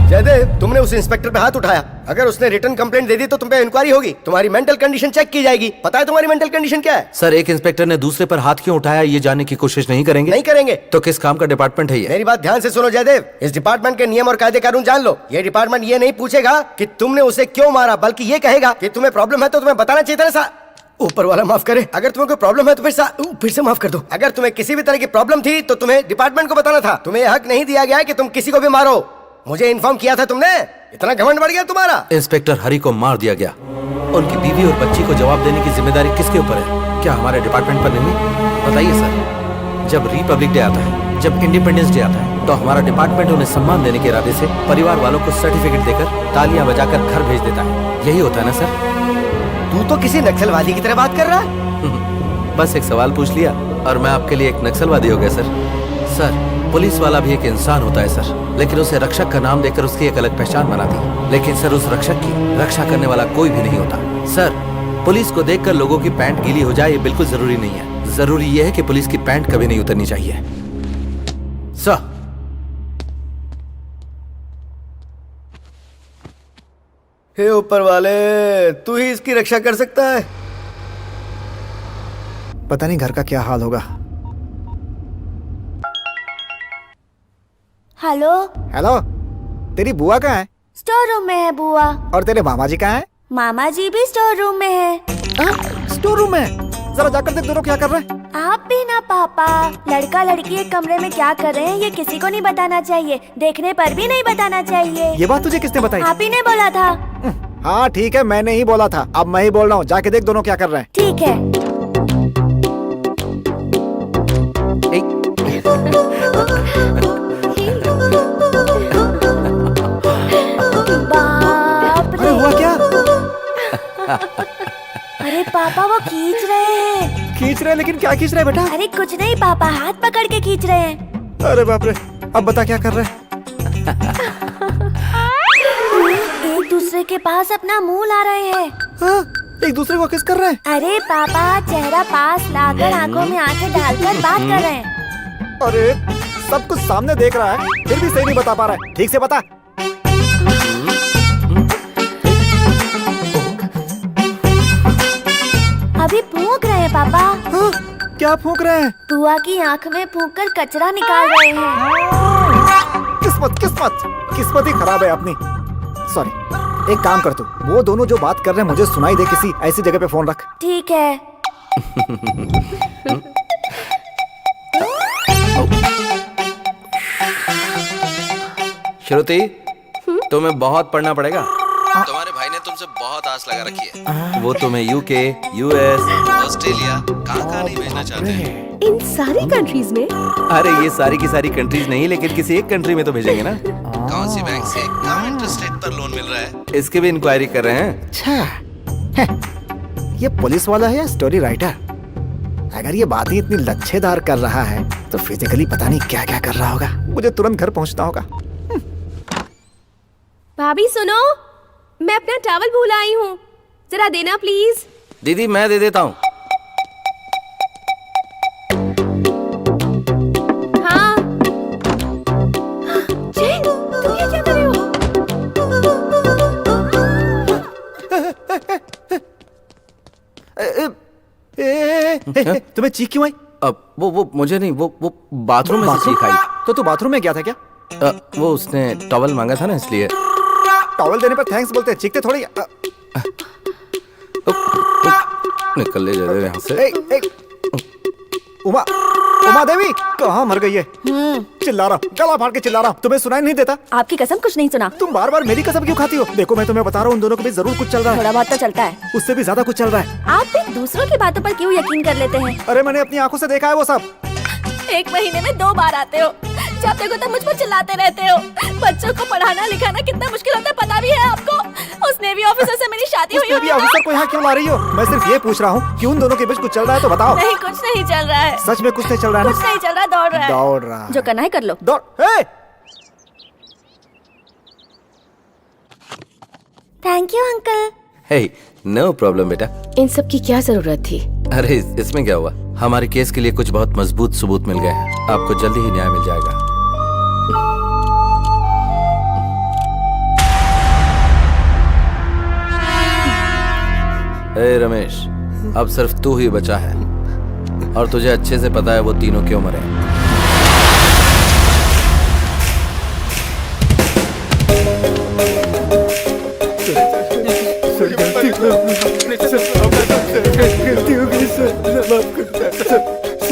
जयदेव, तुमने उस इंस्पेक्टर पे हाथ उठाया। अगर उसने रिटर्न कंप्लेंट दे दी तो तुम पे इंक्वायरी होगी, तुम्हारी मेंटल कंडीशन चेक की जाएगी। पता है तुम्हारी मेंटल कंडीशन क्या है? सर, एक इंस्पेक्टर ने दूसरे पर हाथ क्यों उठाया ये जानने की कोशिश नहीं करेंगे? नहीं करेंगे। तो किस काम का डिपार्टमेंट है ये? मेरी बात ध्यान से सुनो जयदेव, इस डिपार्टमेंट के नियम और कायदे कानून जान लो। ये डिपार्टमेंट ये नहीं पूछेगा कि तुमने उसे क्यों मारा, बल्कि ये कहेगा कि तुम्हें प्रॉब्लम है तो तुम्हें बताना चाहिए था। ऊपर वाला माफ करे, अगर तुम्हें कोई प्रॉब्लम है तो फिर से माफ कर दो। अगर तुम्हें किसी भी तरह की प्रॉब्लम थी तो तुम्हें डिपार्टमेंट को बताना था। तुम्हें हक नहीं दिया गया कि तुम किसी को भी मारो। मुझे इन्फॉर्म किया था तुमने, इतना घमंड बढ़ गया तुम्हारा। इंस्पेक्टर हरि को मार दिया गया, उनकी बीवी और बच्ची को जवाब देने की जिम्मेदारी किसके ऊपर है? क्या हमारे डिपार्टमेंट पर नहीं? बताइए सर, जब रिपब्लिक डे आता है, जब इंडिपेंडेंस डे आता है, तो हमारा डिपार्टमेंट उन्हें सम्मान देने के इरादे से परिवार वालों को सर्टिफिकेट देकर तालियां बजाकर घर भेज देता है। यही होता है ना सर? तू तो किसी नक्सलवादी की तरह बात कर रहा है। बस एक सवाल पूछ लिया और मैं आपके लिए एक नक्सलवादी हो गया सर। सर, पुलिस वाला भी एक इंसान होता है सर, लेकिन उसे रक्षक का नाम देकर उसकी एक अलग पहचान बना दी। लेकिन सर, उस रक्षक की रक्षा करने वाला कोई भी नहीं होता। सर, पुलिस को देखकर लोगों की पैंट गीली हो जाए ये बिल्कुल जरूरी नहीं है। जरूरी यह है कि पुलिस की पैंट कभी नहीं उतरनी चाहिए। सर, हे ऊपर वाले, तू ही इसकी रक्षा कर सकता है। पता नहीं घर का क्या हाल होगा। हेलो हेलो, तेरी बुआ कहाँ है? स्टोर रूम में है बुआ। और तेरे मामा जी कहाँ है? मामा जी भी स्टोर रूम में है। स्टोर रूम में? जरा जाकर देख दोनों क्या कर रहे हैं। आप भी ना पापा, लड़का लड़की एक कमरे में क्या कर रहे हैं ये किसी को नहीं बताना चाहिए, देखने पर भी नहीं बताना चाहिए। ये बात तुझे किसने बताई? आप ही ने बोला था। हाँ ठीक है, मैंने ही बोला था, अब मैं ही बोल रहा हूँ, जाके देख दोनों क्या कर रहे हैं। ठीक है। बाप रे, हुआ क्या? अरे पापा वो खींच रहे हैं। खींच रहे हैं? लेकिन क्या खींच रहे हैं बेटा? अरे कुछ नहीं पापा, हाथ पकड़ के खींच रहे हैं। अरे बाप रे, अब बता क्या कर रहे हैं? एक दूसरे के पास अपना मुंह ला रहे हैं। हाँ? एक दूसरे को किस कर रहे हैं? अरे पापा चेहरा पास लाकर आंखों में आंखें डालकर बात कर रहे हैं। अरे सब कुछ सामने देख रहा है, फिर भी सही नहीं बता पा रहा है, ठीक से बता। अभी फूंक रहे हैं पापा। हाँ? क्या फूंक रहे हैं? बुआ की आंख में फूंक कर कचरा निकाल रहे हैं। किस्मत किस्मत किस्मत ही खराब है अपनी। सॉरी, एक काम कर तू, वो दोनों जो बात कर रहे हैं मुझे सुनाई दे किसी ऐसी जगह पे फोन रख। ठीक है। श्रुति, तुम्हें बहुत पढ़ना पड़ेगा। तुम्हारे भाई ने तुमसे बहुत आस लगा रखी है। वो तुम्हें यूके, यूएस, ऑस्ट्रेलिया कहाँ नहीं भेजना चाहते हैं। इन सारी कंट्रीज में? अरे ये सारी की सारी कंट्रीज नहीं, लेकिन किसी एक कंट्री में तो भेजेंगे ना। कौन सी बैंक से कम इंटरेस्ट रेट पर लोन मिल रहा है, इसकी भी इंक्वायरी कर रहे हैं। अच्छा, ये पुलिस वाला है या स्टोरी राइटर? अगर ये बातें इतनी लच्छेदार कर रहा है तो फिजिकली पता नहीं क्या क्या कर रहा होगा। मुझे तुरंत घर पहुंचना होगा। भाभी सुनो, मैं अपना टॉवल भूल आई हूँ, जरा देना प्लीज। दीदी मैं दे देता हूँ। हाँ। जैन, तुम ये क्या कर रहे हो? तुम्हें चीख क्यों आई? अब वो मुझे नहीं, वो बाथरूम में से चीख आई। तो तू बाथरूम में गया था क्या? वो उसने टॉवल मांगा था ना, इसलिए। टॉवल देने पर थैंक्स बोलते हैं, चीखते थोड़ी। निकल ले जा यहाँ से। उमा, उमा देवी कहाँ मर गई है? चिल्ला रहा हूँ, गला फाड़ के चिल्ला रहा हूँ, तुम्हें सुनाई नहीं देता? आपकी कसम कुछ नहीं सुना। तुम बार बार मेरी कसम क्यों खाती हो? देखो मैं तुम्हें बता रहा हूँ, उन दोनों के बीच जरूर कुछ चल रहा है। थोड़ा बहुत तो चलता है, उससे भी ज्यादा कुछ चल रहा है। आप भी दूसरों की बातों पर क्यों यकीन कर लेते हैं? अरे मैंने अपनी आंखों से देखा है वो सब। एक महीने में 2 बार आते हो, जब देखो तब मुझ पर चिल्लाते रहते हो। बच्चों को पढ़ाना लिखाना कितना मुश्किल होता है पता भी है आपको? उस नेवी ऑफिसर से मेरी शादी हुई होगी। ऑफिसर को यहाँ क्यों ला रही हो? मैं सिर्फ ये पूछ रहा हूँ कि उन दोनों के बीच कुछ चल रहा है तो बताओ। नहीं, कुछ नहीं चल रहा है। सच में कुछ नहीं चल रहा है? कुछ नहीं चल रहा, दौड़ रहा है। दौड़ रहा है। जो करना है कर लो। दौड़। Thank you uncle. Hey, no problem बेटा। इन सब की क्या जरूरत थी? अरे इसमें क्या हुआ, हमारे केस के लिए कुछ बहुत मजबूत सबूत मिल गए हैं। आपको जल्दी ही न्याय मिल जाएगा। ए रमेश, अब सिर्फ तू ही बचा है और तुझे अच्छे से पता है वो तीनों क्यों मरे।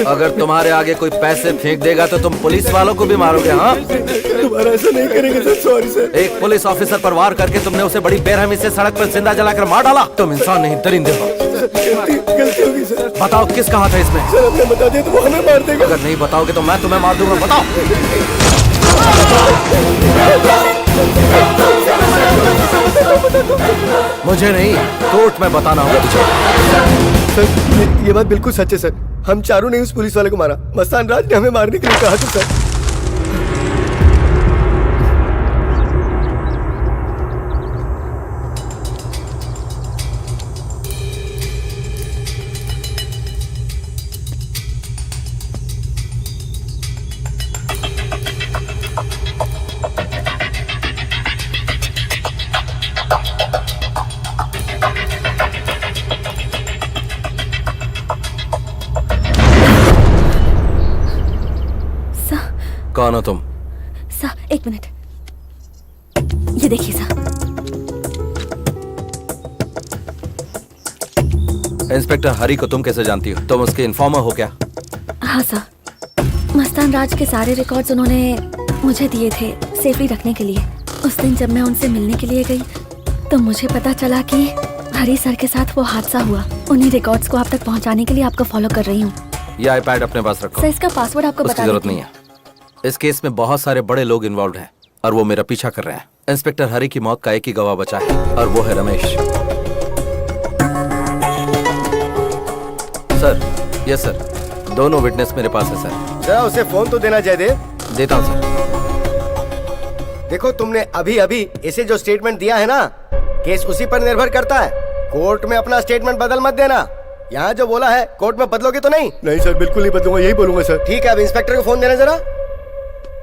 अगर तुम्हारे आगे कोई पैसे फेंक देगा तो तुम पुलिस वालों को भी मारोगे। हाँ, तुम्हारा ऐसा नहीं करेंगे सर, सॉरी सर। एक पुलिस ऑफिसर पर वार करके तुमने उसे बड़ी बेरहमी से सड़क पर जिंदा जलाकर मार डाला। तुम इंसान नहीं, दरिंदे हो। गलती होगी सर। बताओ किस कहा था इसमें? सर आपने बता दिया तो वो हमें मार देगा। अगर नहीं बताओगे तो मैं तुम्हें मार दूंगा। बताओ। मुझे नहीं, कोर्ट में बताना होगा तुझे। सर ये बात बिल्कुल सच है सर, हम चारों ने उस पुलिस वाले को मारा। मस्तान राज ने हमें मारने के लिए कहा था सर। कौन हो तुम? एक मिनट, ये देखिए सा। इंस्पेक्टर हरी को तुम कैसे जानती हो? तुम उसके इन्फॉर्मर हो क्या? हाँ सर, मस्तान राज के सारे रिकॉर्ड्स उन्होंने मुझे दिए थे सेफली रखने के लिए। उस दिन जब मैं उनसे मिलने के लिए गई तो मुझे पता चला कि हरी सर के साथ वो हादसा हुआ। उन्हीं रिकॉर्ड्स को आप तक पहुंचाने के लिए आपको फॉलो कर रही हूँ। ये आईपैड अपने पास रखो। सर इसका पासवर्ड आपको उसकी बता जरूरत देती नहीं है। इस केस में बहुत सारे बड़े लोग इन्वॉल्व हैं और वो मेरा पीछा कर रहे हैं। इंस्पेक्टर हरी की मौत का एक ही गवाह बचा है और वो है रमेश। सर, यस सर, दोनों विटनेस मेरे पास है सर। जरा उसे फोन तो देना जयदेव। देता हूँ सर। देखो तुमने अभी अभी इसे जो स्टेटमेंट दिया है ना, केस उसी पर निर्भर करता है। कोर्ट में अपना स्टेटमेंट बदल मत देना। यहाँ जो बोला है कोर्ट में बदलोगे तो नहीं? नहीं सर, बिल्कुल नहीं बदलूंगा, यही बोलूंगा सर। ठीक है, अब इंस्पेक्टर को फोन देना जरा।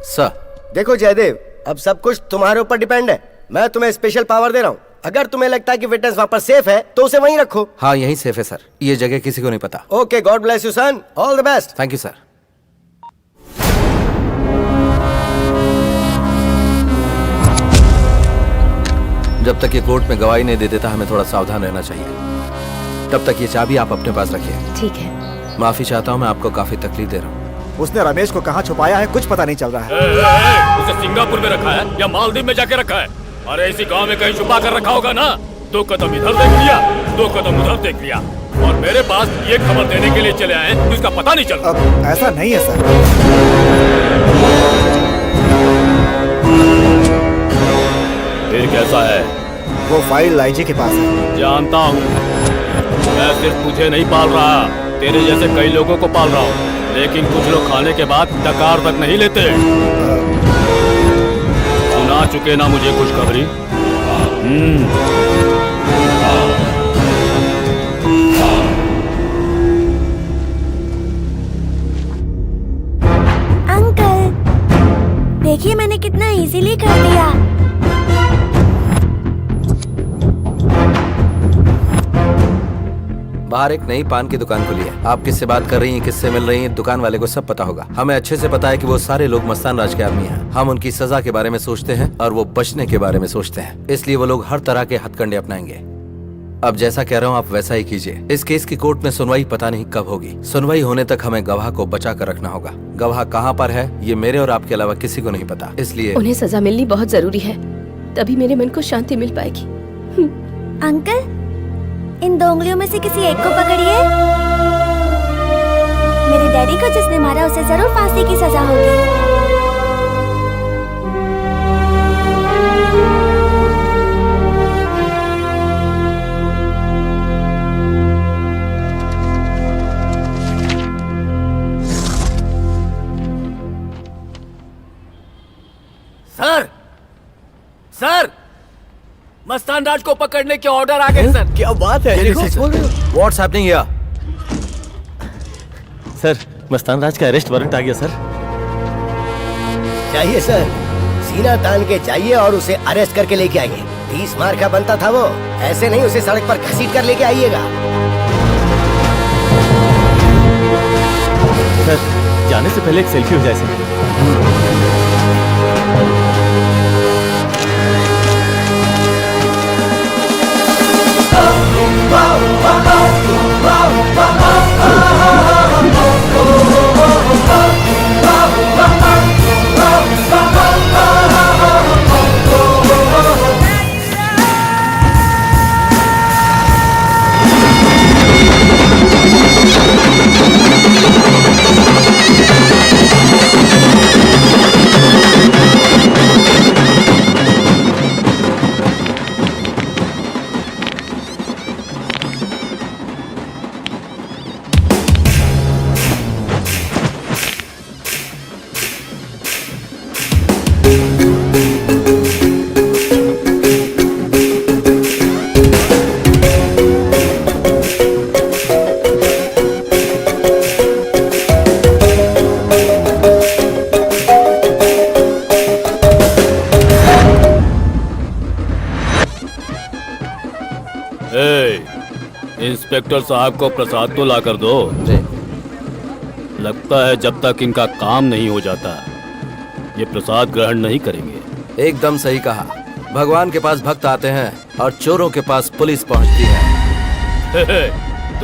सर देखो जयदेव, अब सब कुछ तुम्हारे ऊपर डिपेंड है। मैं तुम्हें स्पेशल पावर दे रहा हूँ। अगर तुम्हें लगता है कि विटनेस वहाँ पर सेफ है तो उसे वहीं रखो। हाँ, यहीं सेफ है सर। ये जगह किसी को नहीं पता। Okay, God bless you son, all the best. Thank you sir. जब तक ये कोर्ट में गवाही नहीं दे देता हमें थोड़ा सावधान रहना चाहिए। तब तक ये चाबी आप अपने पास रखिए। ठीक है। माफी चाहता हूँ, मैं आपको काफी तकलीफ दे रहा हूँ। उसने रमेश को कहाँ छुपाया है कुछ पता नहीं चल रहा है। उसे सिंगापुर में रखा है या मालदीव में जाके रखा है? अरे इसी गांव में कहीं छुपा कर रखा होगा ना। 2 कदम इधर देख लिया, 2 कदम उधर देख लिया और मेरे पास ये खबर देने के लिए चले आए कि उसका पता नहीं चल रहा। अब ऐसा नहीं है सर। फिर कैसा है? वो फाइल लाइजी के पास है। जानता हूँ, मैं सिर्फ तुझे नहीं पाल रहा, तेरे जैसे कई लोगों को पाल रहा हूँ। लेकिन कुछ लोग खाने के बाद डकार तक नहीं लेते। सुना चुके ना मुझे खुशखबरी? अंकल देखिए मैंने कितना इजीली कर दिया। बाहर एक नई पान की दुकान खुली है। आप किससे बात कर रही हैं, किससे मिल रही हैं, दुकान वाले को सब पता होगा। हमें अच्छे से पता है कि वो सारे लोग मस्तान राज के आदमी हैं। हम उनकी सजा के बारे में सोचते हैं और वो बचने के बारे में सोचते हैं। इसलिए वो लोग हर तरह के हथकंडे अपनाएंगे। अब जैसा कह रहा हूँ आप वैसा ही कीजिए। इस केस की कोर्ट में सुनवाई पता नहीं कब होगी। सुनवाई होने तक हमें गवाह को बचा कर रखना होगा। गवाह कहाँ पर है ये मेरे और आपके अलावा किसी को नहीं पता। इसलिए उन्हें सजा मिलनी बहुत जरूरी है, तभी मेरे मन को शांति मिल पाएगी। अंकल इन 2 उंगलियों में से किसी एक को पकड़िए। मेरे डैडी को जिसने मारा उसे जरूर फांसी की सजा होगी। सर, सर, मस्तान राज को पकड़ने के ऑर्डर आ गए सर। क्या बात है? What's happening here? Sir, Mastan Raj का अरेस्ट वारंट आ गया सर। चाहिए सर, सीना तान के चाहिए और उसे अरेस्ट करके लेके आइए। 30 मार का बनता था वो, ऐसे नहीं उसे सड़क पर घसीट कर लेके आइएगा। सर, जाने से पहले एक सेल्फी हो जाए सर। इंस्पेक्टर साहब को प्रसाद तो ला कर दो। जी। लगता है जब तक इनका काम नहीं हो जाता ये प्रसाद ग्रहण नहीं करेंगे। एकदम सही कहा। भगवान के पास भक्त आते हैं और चोरों के पास पुलिस पहुंचती है।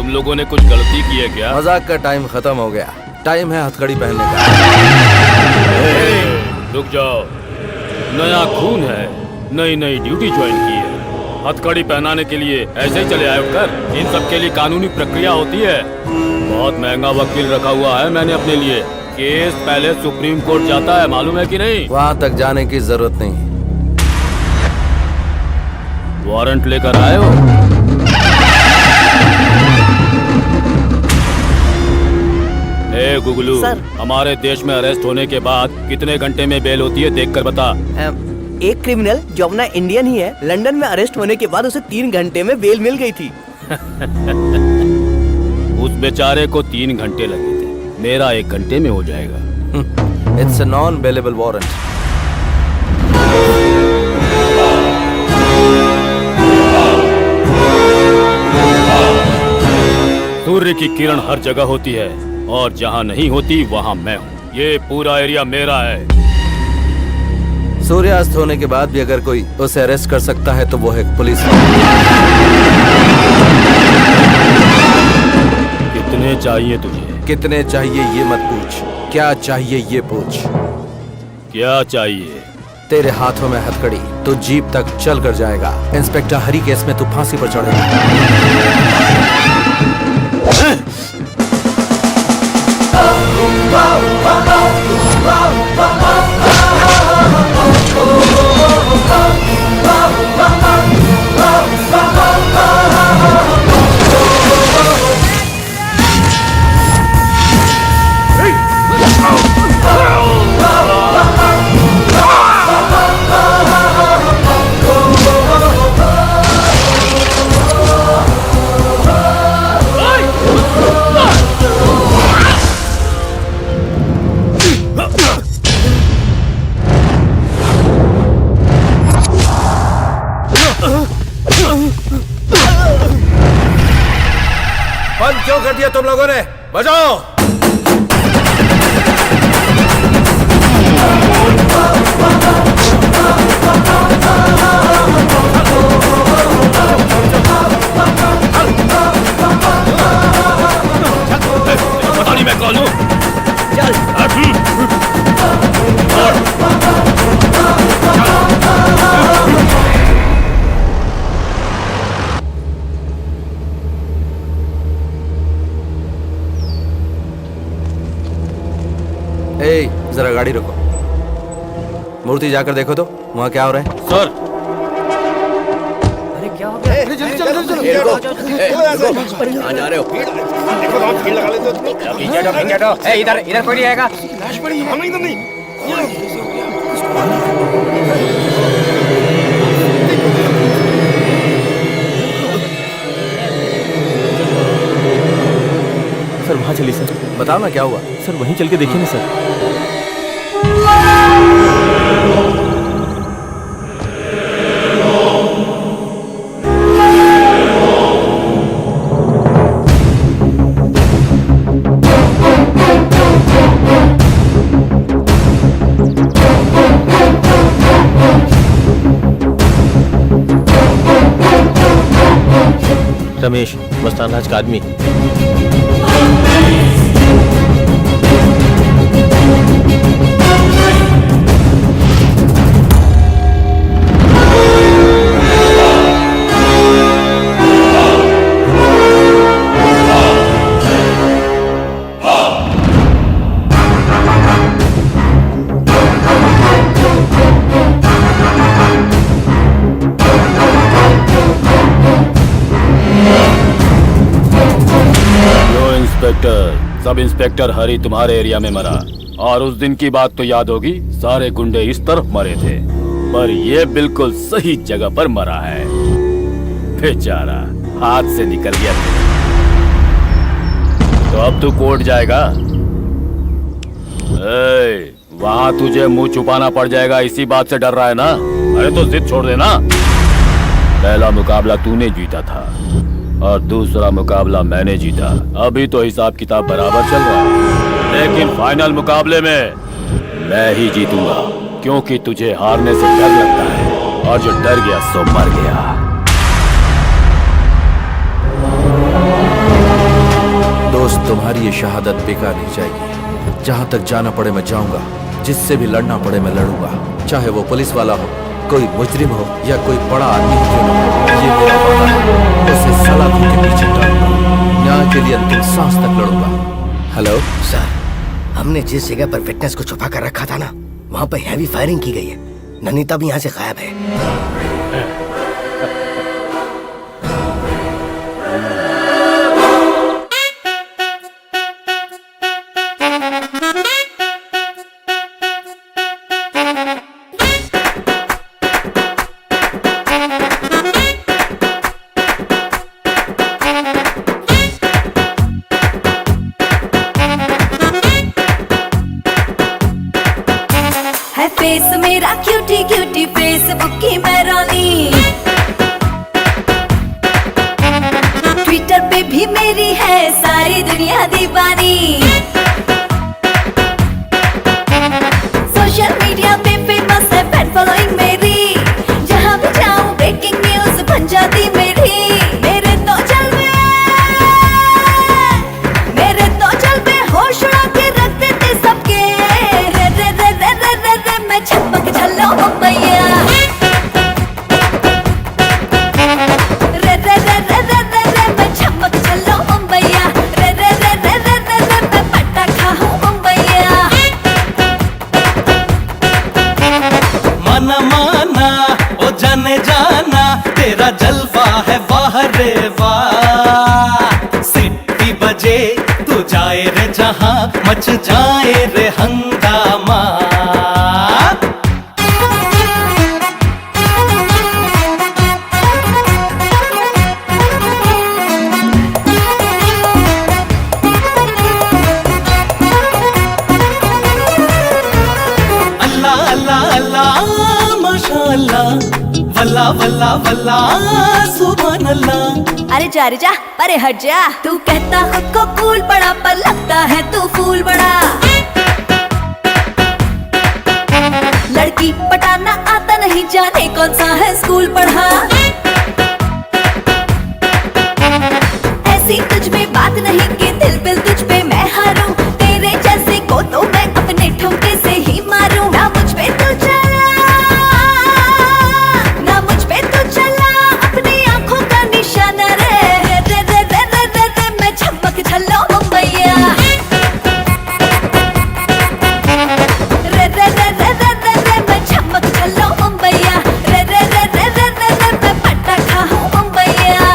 तुम लोगों ने कुछ गलती की है क्या? मजाक का टाइम खत्म हो गया, टाइम है हथकड़ी पहनने का। रुक जाओ, नया खून है, नई नई ड्यूटी ज्वाइन की है। हथकड़ी पहनाने के लिए ऐसे ही चले आए उठकर? इन सब के लिए कानूनी प्रक्रिया होती है। बहुत महंगा वकील रखा हुआ है मैंने अपने लिए। केस पहले सुप्रीम कोर्ट जाता है, मालूम है कि नहीं? वहाँ तक जाने की जरूरत नहीं। वारंट लेकर आए हो? ए गुगलू, हमारे देश में अरेस्ट होने के बाद कितने घंटे में बेल होती है, देख कर बता। एक क्रिमिनल जो अपना इंडियन ही है, लंदन में अरेस्ट होने के बाद उसे 3 घंटे में बेल मिल गई थी। उस बेचारे को 3 घंटे लगे थे, मेरा 1 घंटे में हो जाएगा। It's a non bailable warrant. सूर्य की किरण हर जगह होती है और जहाँ नहीं होती वहाँ मैं हूँ। ये पूरा एरिया मेरा है। सूर्यास्त होने के बाद भी अगर कोई उसे अरेस्ट कर सकता है तो वो है पुलिस। कितने चाहिए तुझे? कितने चाहिए ये मत पूछ, क्या चाहिए ये पूछ। क्या चाहिए? तेरे हाथों में हथकड़ी तो जीप तक चल कर जाएगा। इंस्पेक्टर हरी केस में तू फांसी पर चढ़ेगा। बंद क्यों कर दिया तुम लोगों ने? बजाओ। पता नहीं मैं कौन हूँ। चल। जरा गाड़ी रोको। मूर्ति जाकर देखो तो वहाँ क्या हो रहा है। सर, अरे क्या हो गया? जल्दी कहाँ जा रहे हो? देखो वहाँ भीड़ लगा लेते हो। इधर इधर कोई नहीं आएगा। लाश पड़ी है। हम इधर नहीं। सर वहाँ चलिए सर। बताओ ना क्या हुआ। सर वहीं चल के देखिए ना सर। रमेश, मस्तान राज का आदमी। सब इंस्पेक्टर हरी तुम्हारे एरिया में मरा और उस दिन की बात तो याद होगी। सारे गुंडे इस तरफ मरे थे पर ये बिल्कुल सही जगह पर मरा है। बेचारा हाथ से निकल गया। तो अब तू कोर्ट जाएगा। वहाँ तुझे मुंह छुपाना पड़ जाएगा, इसी बात से डर रहा है ना? अरे तो जिद छोड़ देना। पहला मुकाबला तूने जीता था और दूसरा मुकाबला मैंने जीता। अभी तो हिसाब किताब बराबर चल रहा है, लेकिन फाइनल मुकाबले में मैं ही जीतूंगा, क्योंकि तुझे हारने से डर लगता है और जो डर गया सो मर गया। दोस्त, तुम्हारी ये शहादत बेकार नहीं जाएगी। जहां तक जाना पड़े मैं जाऊंगा, जिससे भी लड़ना पड़े मैं लड़ूंगा, चाहे वो पुलिस वाला हो, कोई मुजरिम हो या कोई बड़ा आदमी क्यों न हो। ये मेरा वादा है, उसे सलाखों के पीछे डालूंगा, न्याय के लिए अंतिम सांस तक लड़ूंगा। हेलो सर, हमने जिस जगह पर विटनेस को छुपा कर रखा था ना, वहाँ पर हैवी फायरिंग की गई है। ननीता भी यहाँ से गायब है। है फेस मेरा क्यूटी क्यूटी फेसबुक की मैं रानी, ट्विटर पे भी मेरी है सारी दुनिया दीवानी, सोशल मीडिया पे फेमस है फैन फॉलोइंग मेरी, जहाँ भी जाऊँ ब्रेकिंग न्यूज बन जाती मेरी। मेरे तो चल में होश उड़ा के रख देते सबके, रे रे रे रे रे रे रे मैं छपक झल्लो मैया, रे रे रे रे रे रे रे मैं छपक झल्लो मैया, रे रे रे रे रे रे रे मैं पटाखा हूँ मैया। माना माना ओ जाने जाना, तेरा जलवा है वाह रे वाह। सिटी बजे तू जाए रे जहां, मच जाए रे हंगामा। अल्लाह अल्लाह अल्लाह माशाअल्लाह, वल्ला वल्ला वल्ला सुभान अल्लाह। अरे जा रे जा, अरे हट जा, तू कहता खुद को कूल बड़ा पर लगता है तू फूल बड़ा। लड़की पटाना आता नहीं, जाने कौन सा है स्कूल पढ़ा। ऐसी तुझ में बात नहीं कि दिल बिल तुझ पे मैं हारूं, तेरे जैसे को तो मैं अपने ठुमके से ही मारूं। ना मुझ पे तू चला, ना मुझ पे तू चला, अपनी आंखों का निशाना रे, रे रे रे रे रे रे मैं छपक झल्लो मैया, रे रे रे रे रे रे रे मैं छपक झल्लो मैया, रे रे रे रे रे रे रे मैं पटाखा हूँ मैया।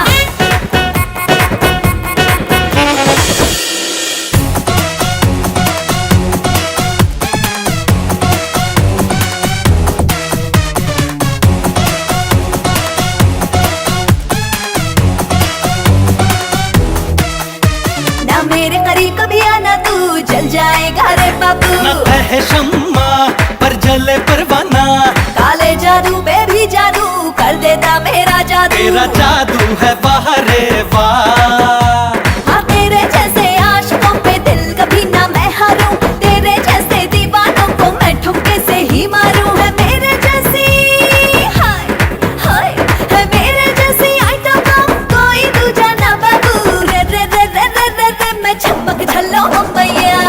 ना मेरे करीब कभी आना, तू जल जाएगा रे बाबू। न है शम्मा पर जले परवाना, काले जादू पे भी जादू कर देता मेरा जादू। तेरा जादू है वाह रे वाह। हाँ तेरे जैसे आशिकों पे दिल कभी ना मैं हारूं, तेरे जैसे दीवानों को मैं ठुमके से ही मारूं। है मेरे जैसी हाय हाय, है मेरे जैसी आइटम बम कोई दूजा ना बाबू, रे रे रे रे रे रे रे मैं छपक झल्लो मैया,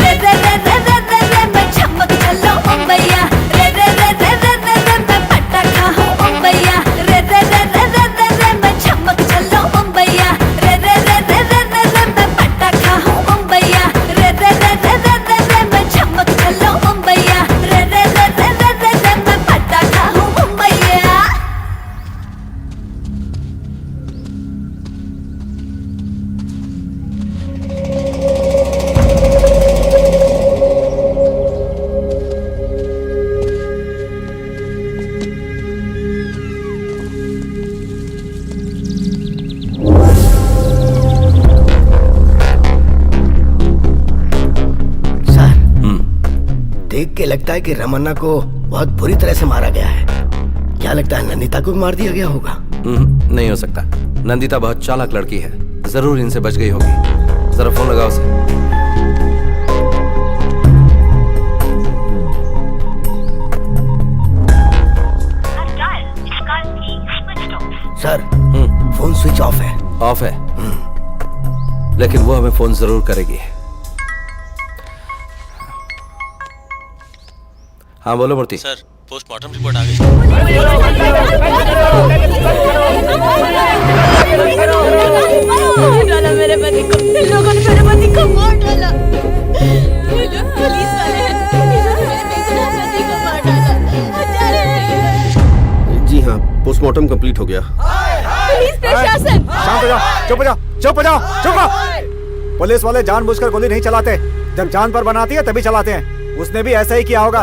रे रे रे रे रे रे रे मैं छपक झल्लो मैया, रे रे रे रे रे रे रे मैं पटाखा हूँ मैया, रे रे रे रे रे रे रे मैं छपक झल्लो मैया, रे रे रे रे रे रे रे मैं पटाखा हूँ मैया, रे रे रे रे रे रे रे मैं छपक झल्लो मैया, रे रे रे रे रे रे रे मैं पटाखा हूँ मैया। देख के लगता है कि रमन्ना को बहुत बुरी तरह से मारा गया है। क्या लगता है नंदिता को भी मार दिया गया होगा? नहीं हो सकता। नंदिता बहुत चालाक लड़की है, जरूर इनसे बच गई होगी। जरा फोन लगाओ उसे। सर, फोन स्विच ऑफ है। ऑफ है, लेकिन वो हमें फोन जरूर करेगी। हाँ बोलो मूर्ति। सर पोस्टमार्टम रिपोर्ट आ गई। डाला मेरे पति को, इन लोगों ने मेरे पति को मार डाला। ये लोग पुलिस वाले हैं, इन्होंने मेरे बेगुनाह पति को मार डाला। जी हाँ, पोस्टमार्टम कंप्लीट हो गया। पुलिस प्रशासन, शांत हो जाओ, चुप हो जाओ, चुप हो जाओ, चुप हो। पुलिस वाले जानबूझकर गोली नहीं चलाते, जब जान पर बनाती है तभी चलाते हैं। उसने भी ऐसा ही किया होगा।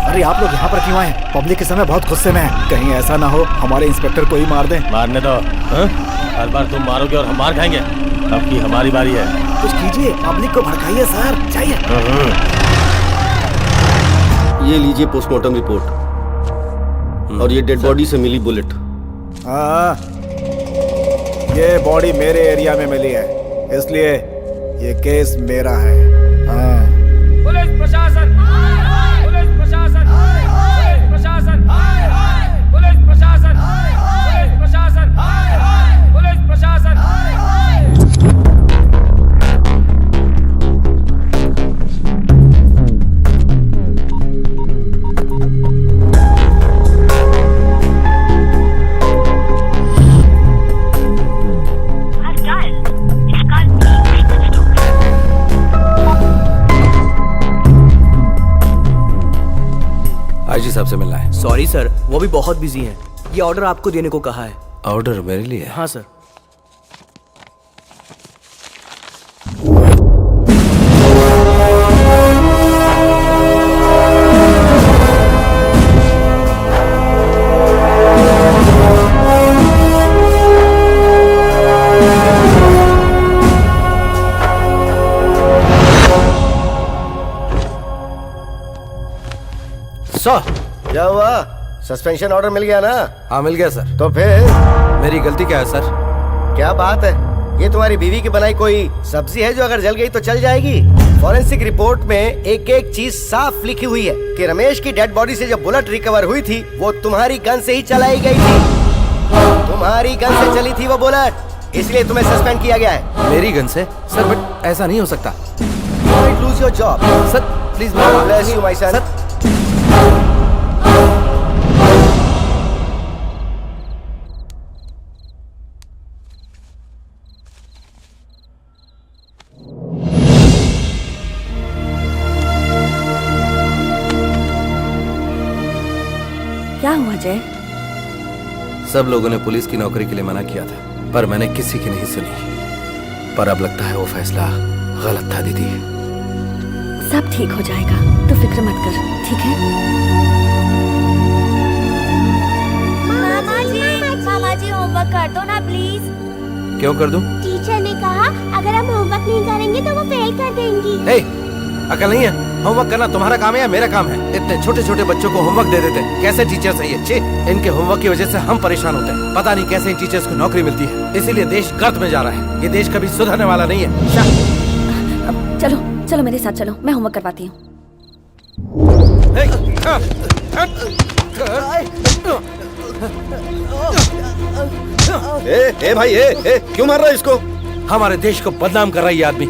अरे आप लोग यहाँ पर क्यों आए? पब्लिक के समय बहुत गुस्से में है, कहीं ऐसा ना हो हमारे इंस्पेक्टर को ही मार दें। मारने दो। हर बार तुम मारोगे और हम मार खाएंगे। अब की हमारी बारी है। कुछ कीजिए, पब्लिक को भड़काइए सर, चाहिए। ये लीजिए पोस्टमार्टम रिपोर्ट और ये डेड बॉडी से मिली बुलेट। हाँ, ये बॉडी मेरे एरिया में मिली है, इसलिए ये केस मेरा है। हाँ। पुलिस प्रशासन, पुलिस प्रशासन, पुलिस प्रशासन, पुलिस प्रशासन, पुलिस प्रशासन, पुलिस प्रशासन। आईजी साहब से मिलना है। सॉरी सर, वो भी बहुत बिजी हैं। ये ऑर्डर आपको देने को कहा है। ऑर्डर मेरे लिए? हाँ सर। क्या हुआ? सस्पेंशन ऑर्डर मिल गया ना? हाँ मिल गया सर। तो फिर मेरी गलती क्या है सर? क्या बात है, ये तुम्हारी बीवी की बनाई कोई सब्जी है जो अगर जल गई तो चल जाएगी? फॉरेंसिक रिपोर्ट में एक एक चीज साफ लिखी हुई है कि रमेश की डेड बॉडी से जो बुलेट रिकवर हुई थी वो तुम्हारी गन से ही चलाई गई थी। तुम्हारी गन से चली थी वो बुलेट, इसलिए तुम्हें सस्पेंड किया गया है। मेरी गन से? सर बट ऐसा नहीं हो सकता। Lose your job. Sir please bless you my son. क्या हुआ जय? सब लोगों ने पुलिस की नौकरी के लिए मना किया था, पर मैंने किसी की नहीं सुनी। पर अब लगता है वो फैसला गलत था दीदी। सब ठीक हो जाएगा, तो फिक्र मत कर, ठीक है? मामा जी होमवर्क कर दो ना प्लीज। क्यों कर दूं? टीचर ने कहा अगर हम होमवर्क नहीं करेंगे तो वो फेल कर देंगी। हे, अकल नहीं है? होमवर्क करना तुम्हारा काम है या मेरा काम है? इतने छोटे छोटे बच्चों को होमवर्क दे देते, कैसे टीचर्स है ये? छे, इनके होमवर्क की वजह से हम परेशान होते हैं। पता नहीं कैसे इन टीचर्स को नौकरी मिलती है। इसीलिए देश गर्त में जा रहा है। ये देश कभी सुधरने वाला नहीं है। चलो चलो मेरे साथ चलो, मैं होमवर्क करवाती हूँ। ए भाई, क्यों मार रहा है इसको? हमारे देश को बदनाम कर रहा है ये आदमी।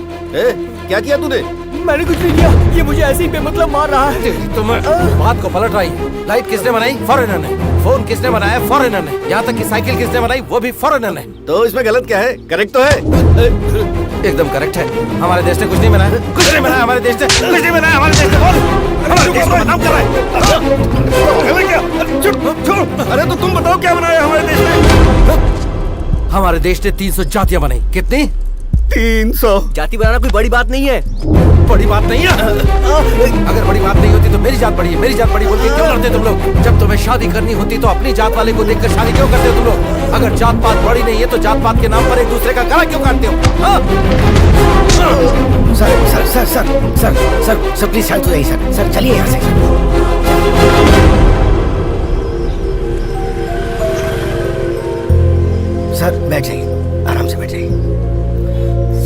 क्या किया तूने? मैंने कुछ नहीं किया, ये मुझे ऐसे ही बेमतलब मार रहा है। तुम बात को पलट रही है। लाइट किसने बनाई? फॉरेनर ने। फोन किसने बनाया? फॉरेनर ने। यहाँ तक कि साइकिल किसने बनाई? वो भी फॉरेनर ने। तो इसमें गलत क्या है? करेक्ट तो है। एकदम करेक्ट है। हमारे देश ने कुछ नहीं बनाया, कुछ नहीं बनाया। हमारे देश ने कुछ नहीं बनाया। हमारे देश ने हमारे देश को बदनाम कर रहा है। अरे तो तुम बताओ क्या बनाया हमारे देश ने? हमारे देश ने 300 जातियां बनाई। कितनी? 300। जाति बनाना कोई बड़ी बात नहीं है। बड़ी बात नहीं है? अगर बड़ी बात नहीं होती तो मेरी जात बड़ी है, मेरी जात बड़ी बोल के क्यों लड़ते तुम लोग? जब तुम्हें शादी करनी होती तो अपनी जात वाले को देखकर शादी क्यों करते हो तुम लोग? अगर जात पात बड़ी नहीं है तो जात पात के नाम पर एक दूसरे का गला क्यों काटते हो? Sir sir sir sir sir sir sir please शांत हो जाइए सर। सर चलिए यहाँ से। सर बैठ जाइए, आराम से बैठ जाइए।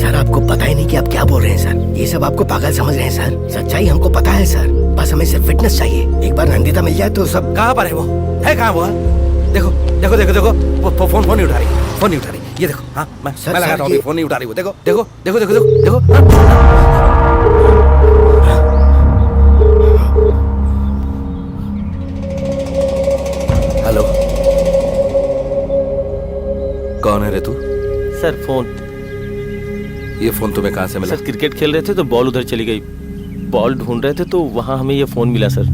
सर आपको पता ही नहीं कि आप क्या बोल रहे हैं सर। ये सब आपको पागल समझ रहे हैं सर। सच्चाई हमको पता है सर। बस हमें सिर्फ फिटनेस चाहिए। एक बार नंदिता मिल जाए तो सब। कहाँ पर है वो? है कहाँ वो? देखो देखो देखो देखो, वो फोन नहीं उठा रही, फोन नहीं उठा रही। ये देखो, हाँ मैं लगाता हूँ, फोन नहीं उठा रही वो। देखो देखो देखो देखो देखो देखो। हेलो, कौन है रे तू? Sir phone. ये फोन तुम्हें कहाँ से मिला? सर क्रिकेट खेल रहे थे तो बॉल उधर चली गई। बॉल ढूंढ रहे थे तो वहाँ हमें ये फोन मिला सर।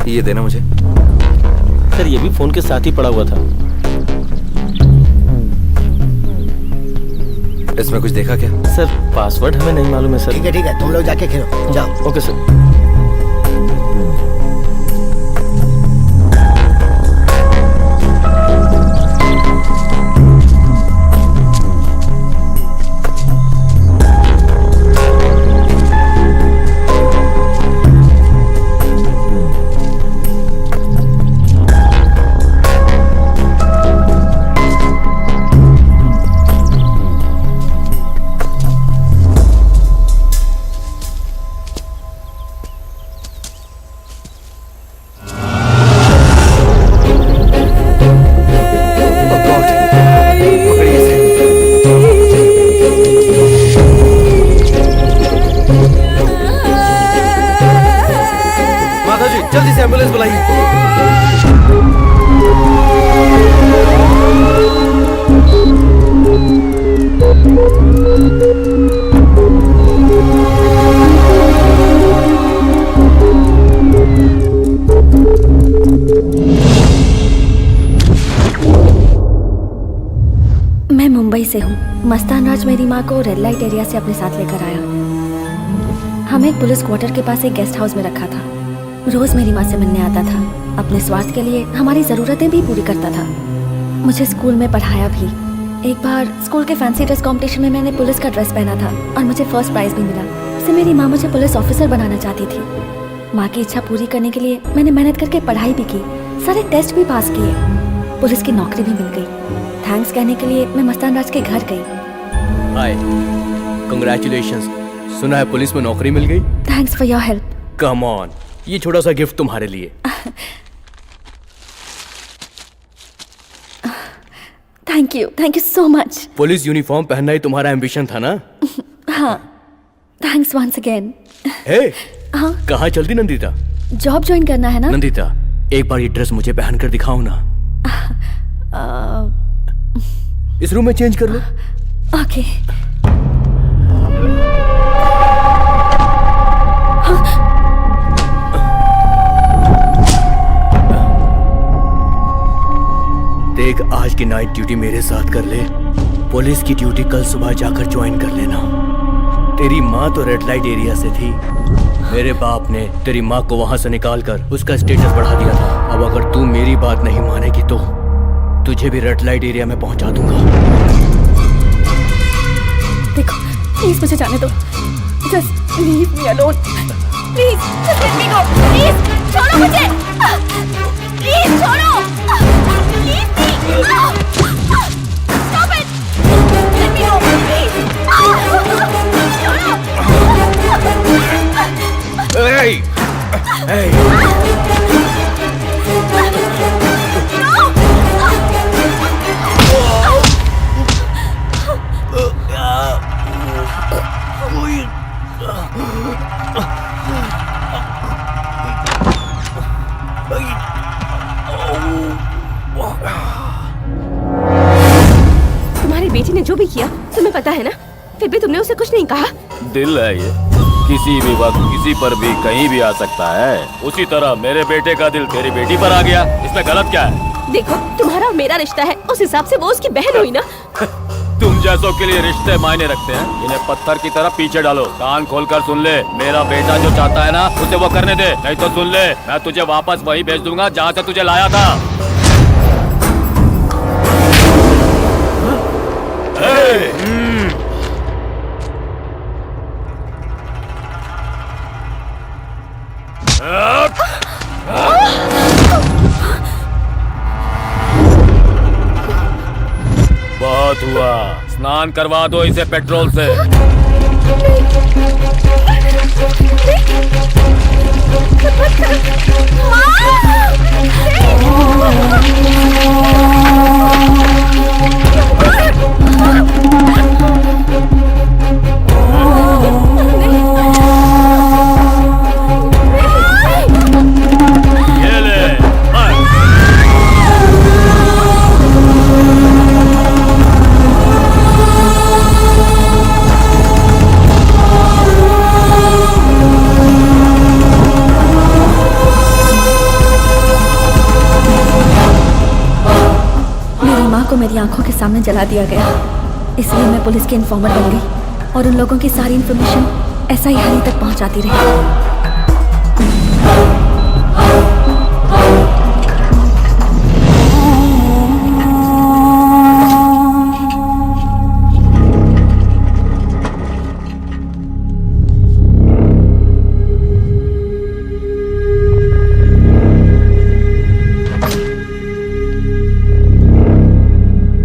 ये देना मुझे। सर ये भी फोन के साथ ही पड़ा हुआ था। इसमें कुछ देखा क्या? सर पासवर्ड हमें नहीं मालूम है सर। ठीक है तुम लोग जाके खेलो, जाओ। Okay sir. जल्दी से एम्बुलेंस बुलाइए। मैं मुंबई से हूँ। मस्तान राज मेरी माँ को रेड लाइट एरिया से अपने साथ लेकर आया। हमें एक पुलिस क्वार्टर के पास एक गेस्ट हाउस में रखा था। रोज मेरी माँ से मिलने आता था। अपने स्वास्थ्य के लिए हमारी जरूरतें भी पूरी करता था। मुझे स्कूल में पढ़ाया भी। एक बार स्कूल के फैंसी ड्रेस कंपटीशन में मैंने पुलिस का ड्रेस पहना था और मुझे फर्स्ट प्राइज भी मिला। इससे मेरी माँ मुझे पुलिस ऑफिसर बनाना चाहती थी। माँ की इच्छा पूरी करने के लिए मैंने मेहनत करके पढ़ाई भी की, सारे टेस्ट भी पास किए, पुलिस की नौकरी भी मिल गई। थैंक्स कहने के लिए मैं मस्तान राज के घर गई। हाय, कांग्रेचुलेशंस। सुना है पुलिस में नौकरी मिल गई। Thanks for your help. Come on, ये छोटा सा गिफ्ट तुम्हारे लिए। Thank you so much. Police uniform पहनना ही तुम्हारा एम्बिशन था ना? हाँ, थैंक्स वंस अगेन। हे, हाँ, कहाँ चलती नंदिता? जॉब ज्वाइन करना है ना? नंदिता, एक बार ये ड्रेस मुझे पहन कर दिखाओ ना। इस रूम में चेंज कर लो। ओके। देख, आज की नाइट ड्यूटी मेरे साथ कर ले। पुलिस की ड्यूटी कल सुबह जाकर ज्वाइन कर लेना। तेरी माँ तो रेड लाइट एरिया से थी। मेरे बाप ने तेरी माँ को वहां से निकालकर उसका स्टेटस बढ़ा दिया था। अब अगर तू मेरी बात नहीं मानेगी तो तुझे भी रेड लाइट एरिया में पहुंचा दूंगा। देखो, प्लीज मुझे जाने दो। Just leave me alone. Please, just let me go. Please, छोड़ो मुझे। प्लीज छोड़ो। Leave me. Stop it. Let me go, please. छोड़ो। Hey! Hey! तुम्हारी बेटी ने जो भी किया तुम्हें पता है ना, फिर भी तुमने उसे कुछ नहीं कहा। दिल है ये, किसी भी वक्त किसी पर भी कहीं भी आ सकता है। उसी तरह मेरे बेटे का दिल तेरी बेटी पर आ गया, इसमें गलत क्या है? देखो, तुम्हारा और मेरा रिश्ता है, उस हिसाब से वो उसकी बहन हुई ना। तुम जैसों के लिए रिश्ते मायने रखते हैं। इन्हें पत्थर की तरह पीछे डालो। कान खोलकर सुन ले, मेरा बेटा जो चाहता है ना उसे वो करने दे, नहीं तो सुन ले, मैं तुझे वापस वही भेज दूंगा जहाँ से तुझे लाया था। बहुत बहुत हुआ, स्नान करवा दो इसे पेट्रोल से। ये ले, को मेरी आंखों के सामने जला दिया गया, इसलिए मैं पुलिस की इन्फॉर्मर बन गई और उन लोगों की सारी इन्फॉर्मेशन ऐसा ही हरी तक पहुंचाती रही।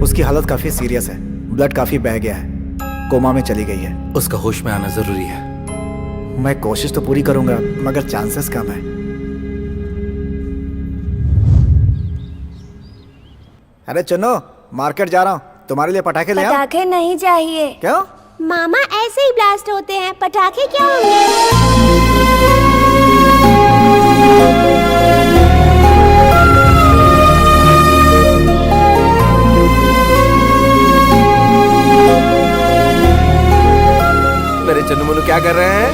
उसकी हालत काफी सीरियस है, ब्लड काफी बह गया है, कोमा में चली गई है। उसका होश में आना जरूरी है। मैं कोशिश तो पूरी करूंगा, मगर चांसेस कम है। अरे चुनो, मार्केट जा रहा हूँ, तुम्हारे लिए पटाखे ले आओ। पटाखे नहीं चाहिए। क्यों? मामा ऐसे ही ब्लास्ट होते हैं, पटाखे क्या होंगे? मेरे चन्नू मनु क्या कर रहे हैं?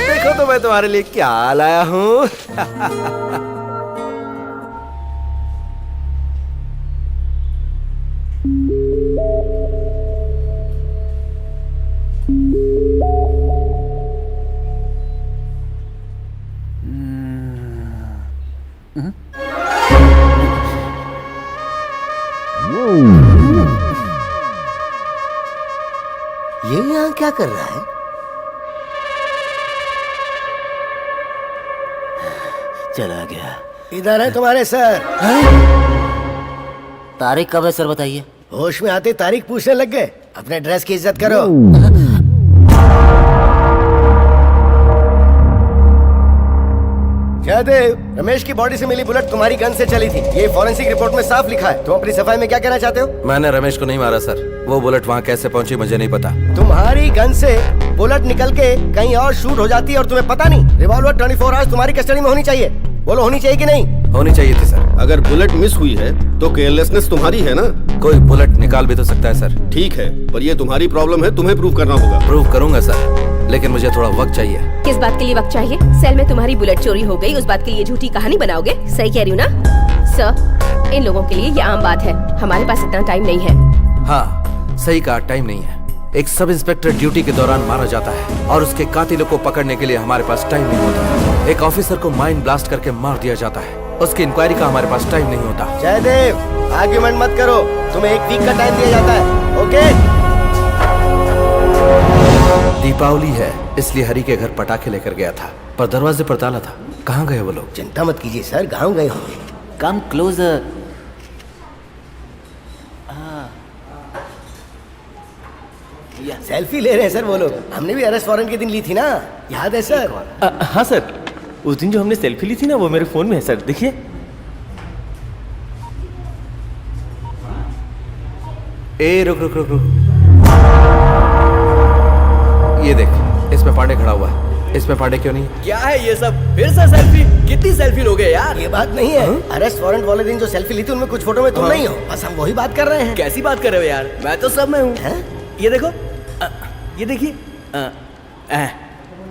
देखो तो मैं तुम्हारे लिए क्या लाया हूँ। ये यहाँ क्या कर रहा है? चला गया। इधर है तुम्हारे सर। तारीख कब है सर बताइए? होश में आते तारीख पूछने लग गए। अपने ड्रेस की इज्जत करो। जयदेव, रमेश की बॉडी से मिली बुलेट तुम्हारी गन से चली थी, ये फॉरेंसिक रिपोर्ट में साफ लिखा है। तुम अपनी सफाई में क्या कहना चाहते हो? मैंने रमेश को नहीं मारा सर, वो बुलेट वहाँ कैसे पहुंची मुझे नहीं पता। तुम्हारी गन से बुलेट निकल के कहीं और शूट हो जाती है और तुम्हें पता नहीं। रिवॉल्वर 24 आवर्स तुम्हारी कस्टडी में होनी चाहिए। बोलो, होनी चाहिए कि नहीं? होनी चाहिए थी सर। अगर बुलेट मिस हुई है तो केयरलेसनेस तुम्हारी है ना? कोई बुलेट निकाल भी तो सकता है सर। ठीक है, पर ये तुम्हारी प्रॉब्लम है, तुम्हें प्रूव करना होगा। प्रूव करूंगा सर, लेकिन मुझे थोड़ा वक्त चाहिए। किस बात के लिए वक्त चाहिए? सेल में तुम्हारी बुलेट चोरी हो गई, उस बात के लिए झूठी कहानी बनाओगे? सही कह रही हूँ ना सर? इन लोगों के लिए ये आम बात है, हमारे पास इतना टाइम नहीं है। हाँ सही कहा, टाइम नहीं है। एक सब इंस्पेक्टर ड्यूटी के दौरान मारा जाता है और उसके कातिलों को पकड़ने के लिए हमारे पास टाइम नहीं होता। एक ऑफिसर को माइंड ब्लास्ट करके मार दिया जाता है, उसकी इंक्वायरी का हमारे पास टाइम नहीं होता। जयदेव, आर्ग्यूमेंट मत करो, तुम्हें एक वीक का टाइम दिया जाता है। ओके? दीपावली है इसलिए हरी के घर पटाखे लेकर गया था, पर दरवाजे पर ताला था। कहाँ गए वो लोग? चिंता मत कीजिए सर, गाँव गए होंगे। Come closer. सेल्फी ले रहे हैं सर वो लोग। हमने भी अरेस्ट वारंट के दिन ली थी ना, याद है सर? हाँ सर, उस दिन जो हमने सेल्फी ली थी ना, वो मेरे फोन में है सर, देखिए। ए रुक रुक रुक रुक, ये देख, इसमें पांडे खड़ा हुआ है। इसमें पांडे क्यों नहीं? क्या है ये सब? फिर से सेल्फी? कितनी सेल्फी लोगे यार? ये बात नहीं है। अरेस्ट वारंट वाले दिन जो सेल्फी ली थी उनमें कुछ फोटो में तुम नहीं हो, बस हम वही बात कर रहे हैं। कैसी बात कर रहे हो यार? मैं तो सब में हूँ। ये देखो, ये देखिए।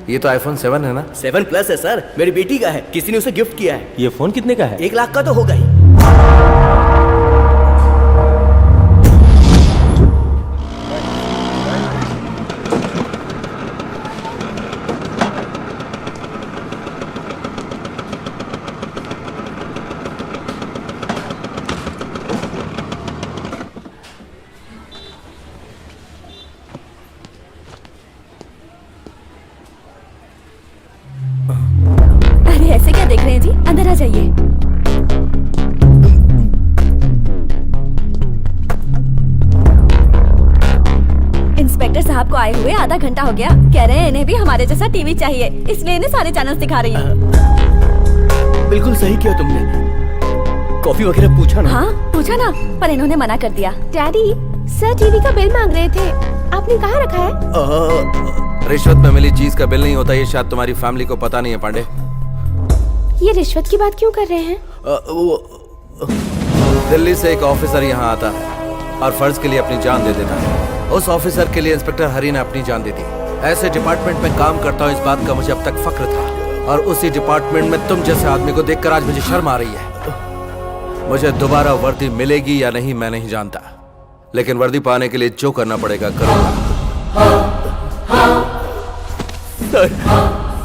ये तो iPhone 7 है ना? 7 प्लस है सर, मेरी बेटी का है, किसी ने उसे गिफ्ट किया है। ये फोन कितने का है? 1 लाख का तो होगा ही। अरे ऐसे क्या देख रहे हैं जी? अंदर आ जाइए। साहब को आए हुए आधा घंटा हो गया। कह रहे हैं इन्हें भी हमारे जैसा टीवी चाहिए, इसलिए इन्हें सारे चैनल्स दिखा रही हूँ। बिल्कुल सही किया तुमने। कॉफी वगैरह पूछा ना? हाँ पूछा ना, पर इन्होंने मना कर दिया। डैडी, सर टीवी का बिल मांग रहे थे, आपने कहाँ रखा है? रिश्वत में मिली चीज का बिल नहीं होता, ये शायद तुम्हारी फैमिली को पता नहीं है पांडे। ये रिश्वत की बात क्यों कर रहे हैं? दिल्ली से एक ऑफिसर यहाँ आता है और फर्ज के लिए अपनी जान दे देता है। उस ऑफिसर के लिए इंस्पेक्टर हरी ने अपनी जान दे दी। ऐसे डिपार्टमेंट में काम करता हूँ, इस बात का मुझे अब तक फक्र था, और उसी डिपार्टमेंट में तुम जैसे आदमी को देखकर आज मुझे शर्म आ रही है। मुझे दोबारा वर्दी मिलेगी या नहीं मैं नहीं जानता, लेकिन वर्दी पाने के लिए जो करना पड़ेगा करूंगा।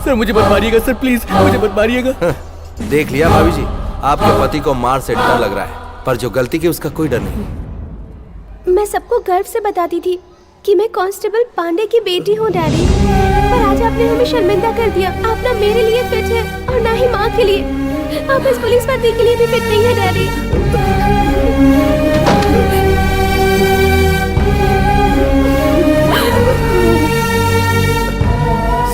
सर मुझे मत मारिएगा सर, प्लीज मुझे मत मारिएगा। देख लिया भाभी जी, आपके पति को मार से डर लग रहा है, पर जो गलती की उसका कोई डर नहीं। मैं सबको गर्व से बताती थी कि मैं कांस्टेबल पांडे की बेटी हूँ डैडी, पर आज आपने हमें शर्मिंदा कर दिया। आप ना मेरे लिए फिट है और ना ही माँ के लिए। आप इस पुलिस वर्दी के लिए भी फिट नहीं है डैडी।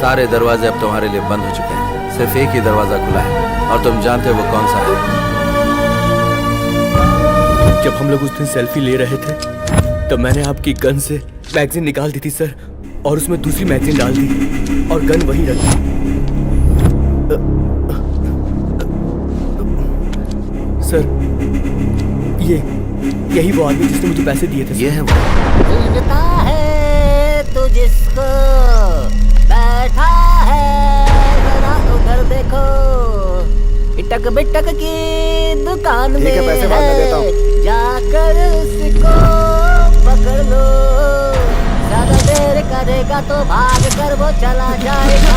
सारे दरवाजे अब तुम्हारे लिए बंद हो चुके हैं, सिर्फ एक ही दरवाजा खुला है, और तुम जानते हो वो कौन सा है। जब हम लोग उस दिन सेल्फी ले रहे थे तब मैंने आपकी गन से मैगजीन निकाल दी थी सर, और उसमें दूसरी मैगजीन डाल दी और गन वहीं रख दी। सर यही वो आदमी जिसने मुझे पैसे दिए थे। ये है वो। ढूंढता है तू जिसको, बैठा है जरा उधर देखो, इटक बिटक की दुकान में है, पैसे बाद में देता हूँ। जाकर उसको पकड़ लो, ज्यादा देर करेगा तो भाग कर वो चला जाएगा।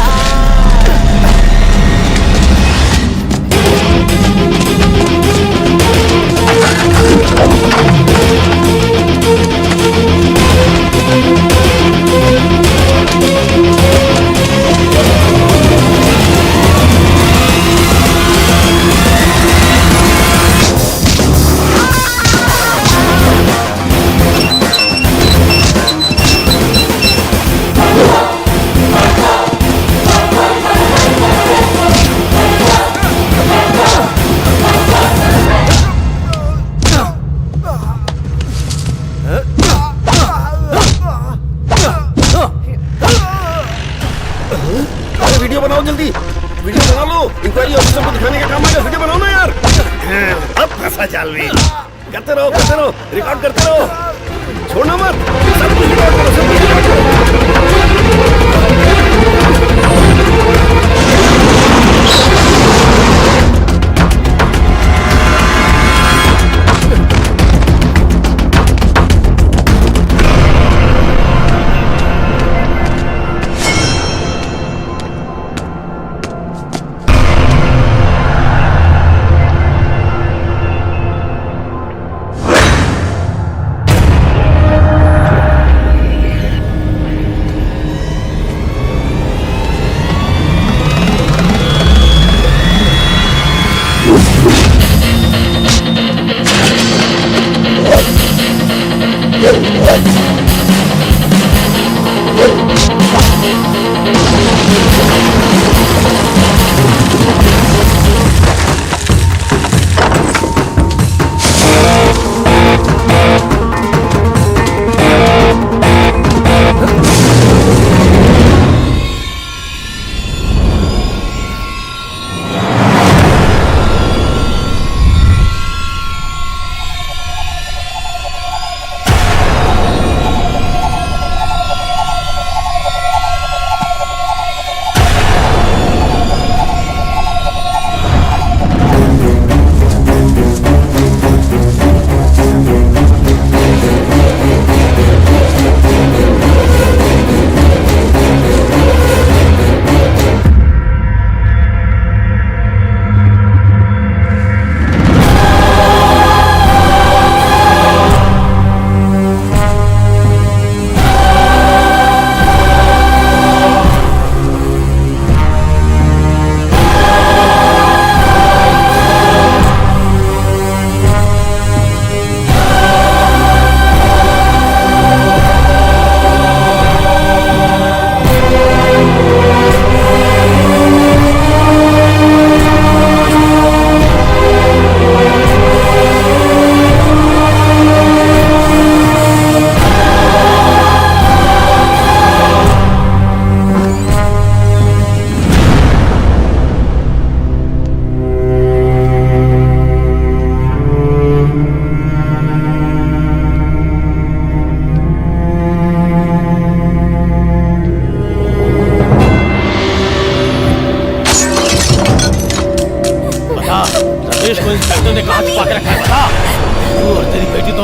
वीडियो बनाओ जल्दी, वीडियो बना लो, इंक्वायरी ऑफिसर को दिखाने का काम है। वीडियो बनाओ ना यार। अब फंसा जाल में। करते रहो, रिकॉर्ड करते रहो, छोड़ना मत, सब कुछ रिकॉर्ड करो, सब कुछ रिकॉर्ड करो।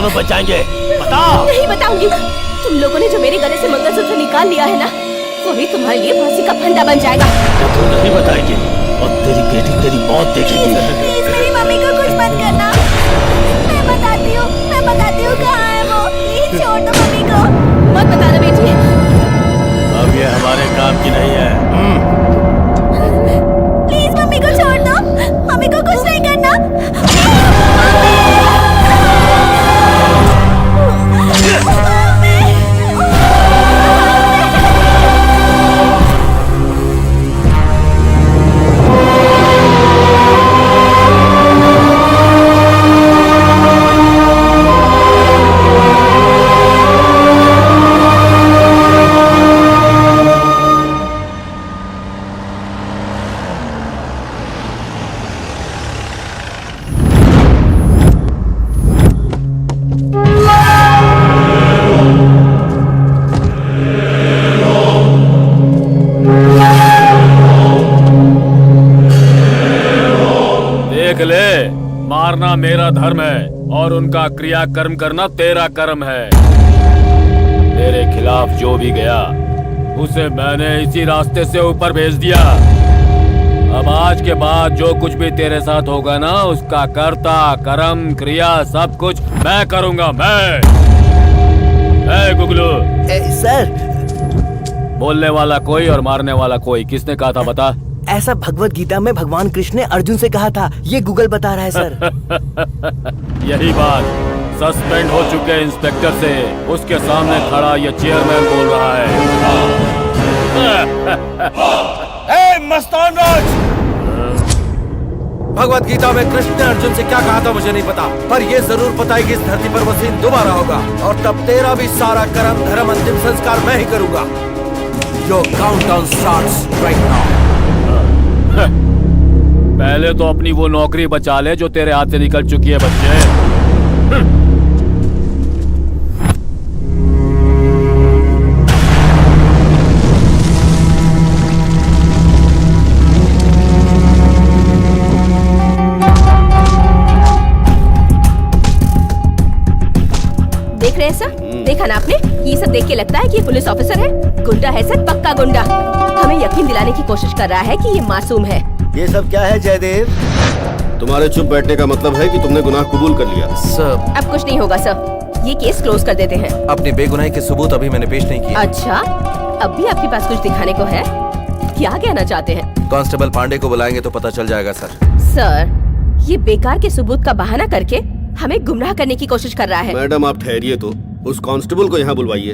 दोनों बच जाएंगे। बताओ। नहीं बताऊंगी। तुम लोगों ने जो मेरे गले से मंगलसूत्र निकाल लिया है ना, वही तुम्हारे लिए फांसी का फंदा बन जाएगा। तू नहीं बताएगी और तेरी बेटी तेरी मौत देखेगी। मेरी मम्मी को कुछ मत करना। मैं बताती हूँ कहाँ है वो। प्लीज छोड़ दो मम्मी को। मत बताना बेटी। अब ये हमारे काम की नहीं है। प्लीज मम्मी को छोड़ दो। मम्मी को कुछ नहीं करना। मारना मेरा धर्म है और उनका क्रियाकर्म करना तेरा कर्म है। तेरे खिलाफ जो भी गया उसे मैंने इसी रास्ते से ऊपर भेज दिया। अब आज के बाद जो कुछ भी तेरे साथ होगा ना, उसका कर्ता कर्म क्रिया सब कुछ मैं करूंगा। मैं गुगलू सर। बोलने वाला कोई और मारने वाला कोई, किसने कहा था बता? ऐसा भगवत गीता में भगवान कृष्ण ने अर्जुन से कहा था। ये गूगल बता रहा है सर। यही बात सस्पेंड हो चुके इंस्पेक्टर से उसके सामने खड़ा ये चेयरमैन बोल रहा है। मस्तान राज! भगवत गीता में कृष्ण ने अर्जुन से क्या कहा था मुझे नहीं पता, पर ये जरूर पता है कि इस धरती पर वो सीन दोबारा होगा और तब तेरा भी सारा कर्म धर्म अंतिम संस्कार मैं ही करूंगा। Your countdown starts right now. पहले तो अपनी वो नौकरी बचा ले जो तेरे हाथ से निकल चुकी है बच्चे। देख रहे हैं सर? देखा ना आपने? ये सब देख के लगता है कि ये पुलिस ऑफिसर है। गुंडा है सर, पक्का गुंडा। हमें यकीन दिलाने की कोशिश कर रहा है कि ये मासूम है। ये सब क्या है जयदेव? तुम्हारे चुप बैठने का मतलब है कि तुमने गुनाह कबूल कर लिया। सर अब कुछ नहीं होगा सर, ये केस क्लोज कर देते हैं। अपनी बेगुनाही के सबूत अभी मैंने पेश नहीं किए। अच्छा, अब भी आपके पास कुछ दिखाने को है? क्या कहना चाहते हैं? कांस्टेबल पांडे को बुलाएंगे तो पता चल जाएगा सर। सर, ये बेकार के सबूत का बहाना करके हमें गुमराह करने की कोशिश कर रहा है। मैडम आप ठहरिए तो, उस कांस्टेबल को यहाँ बुलवाइए।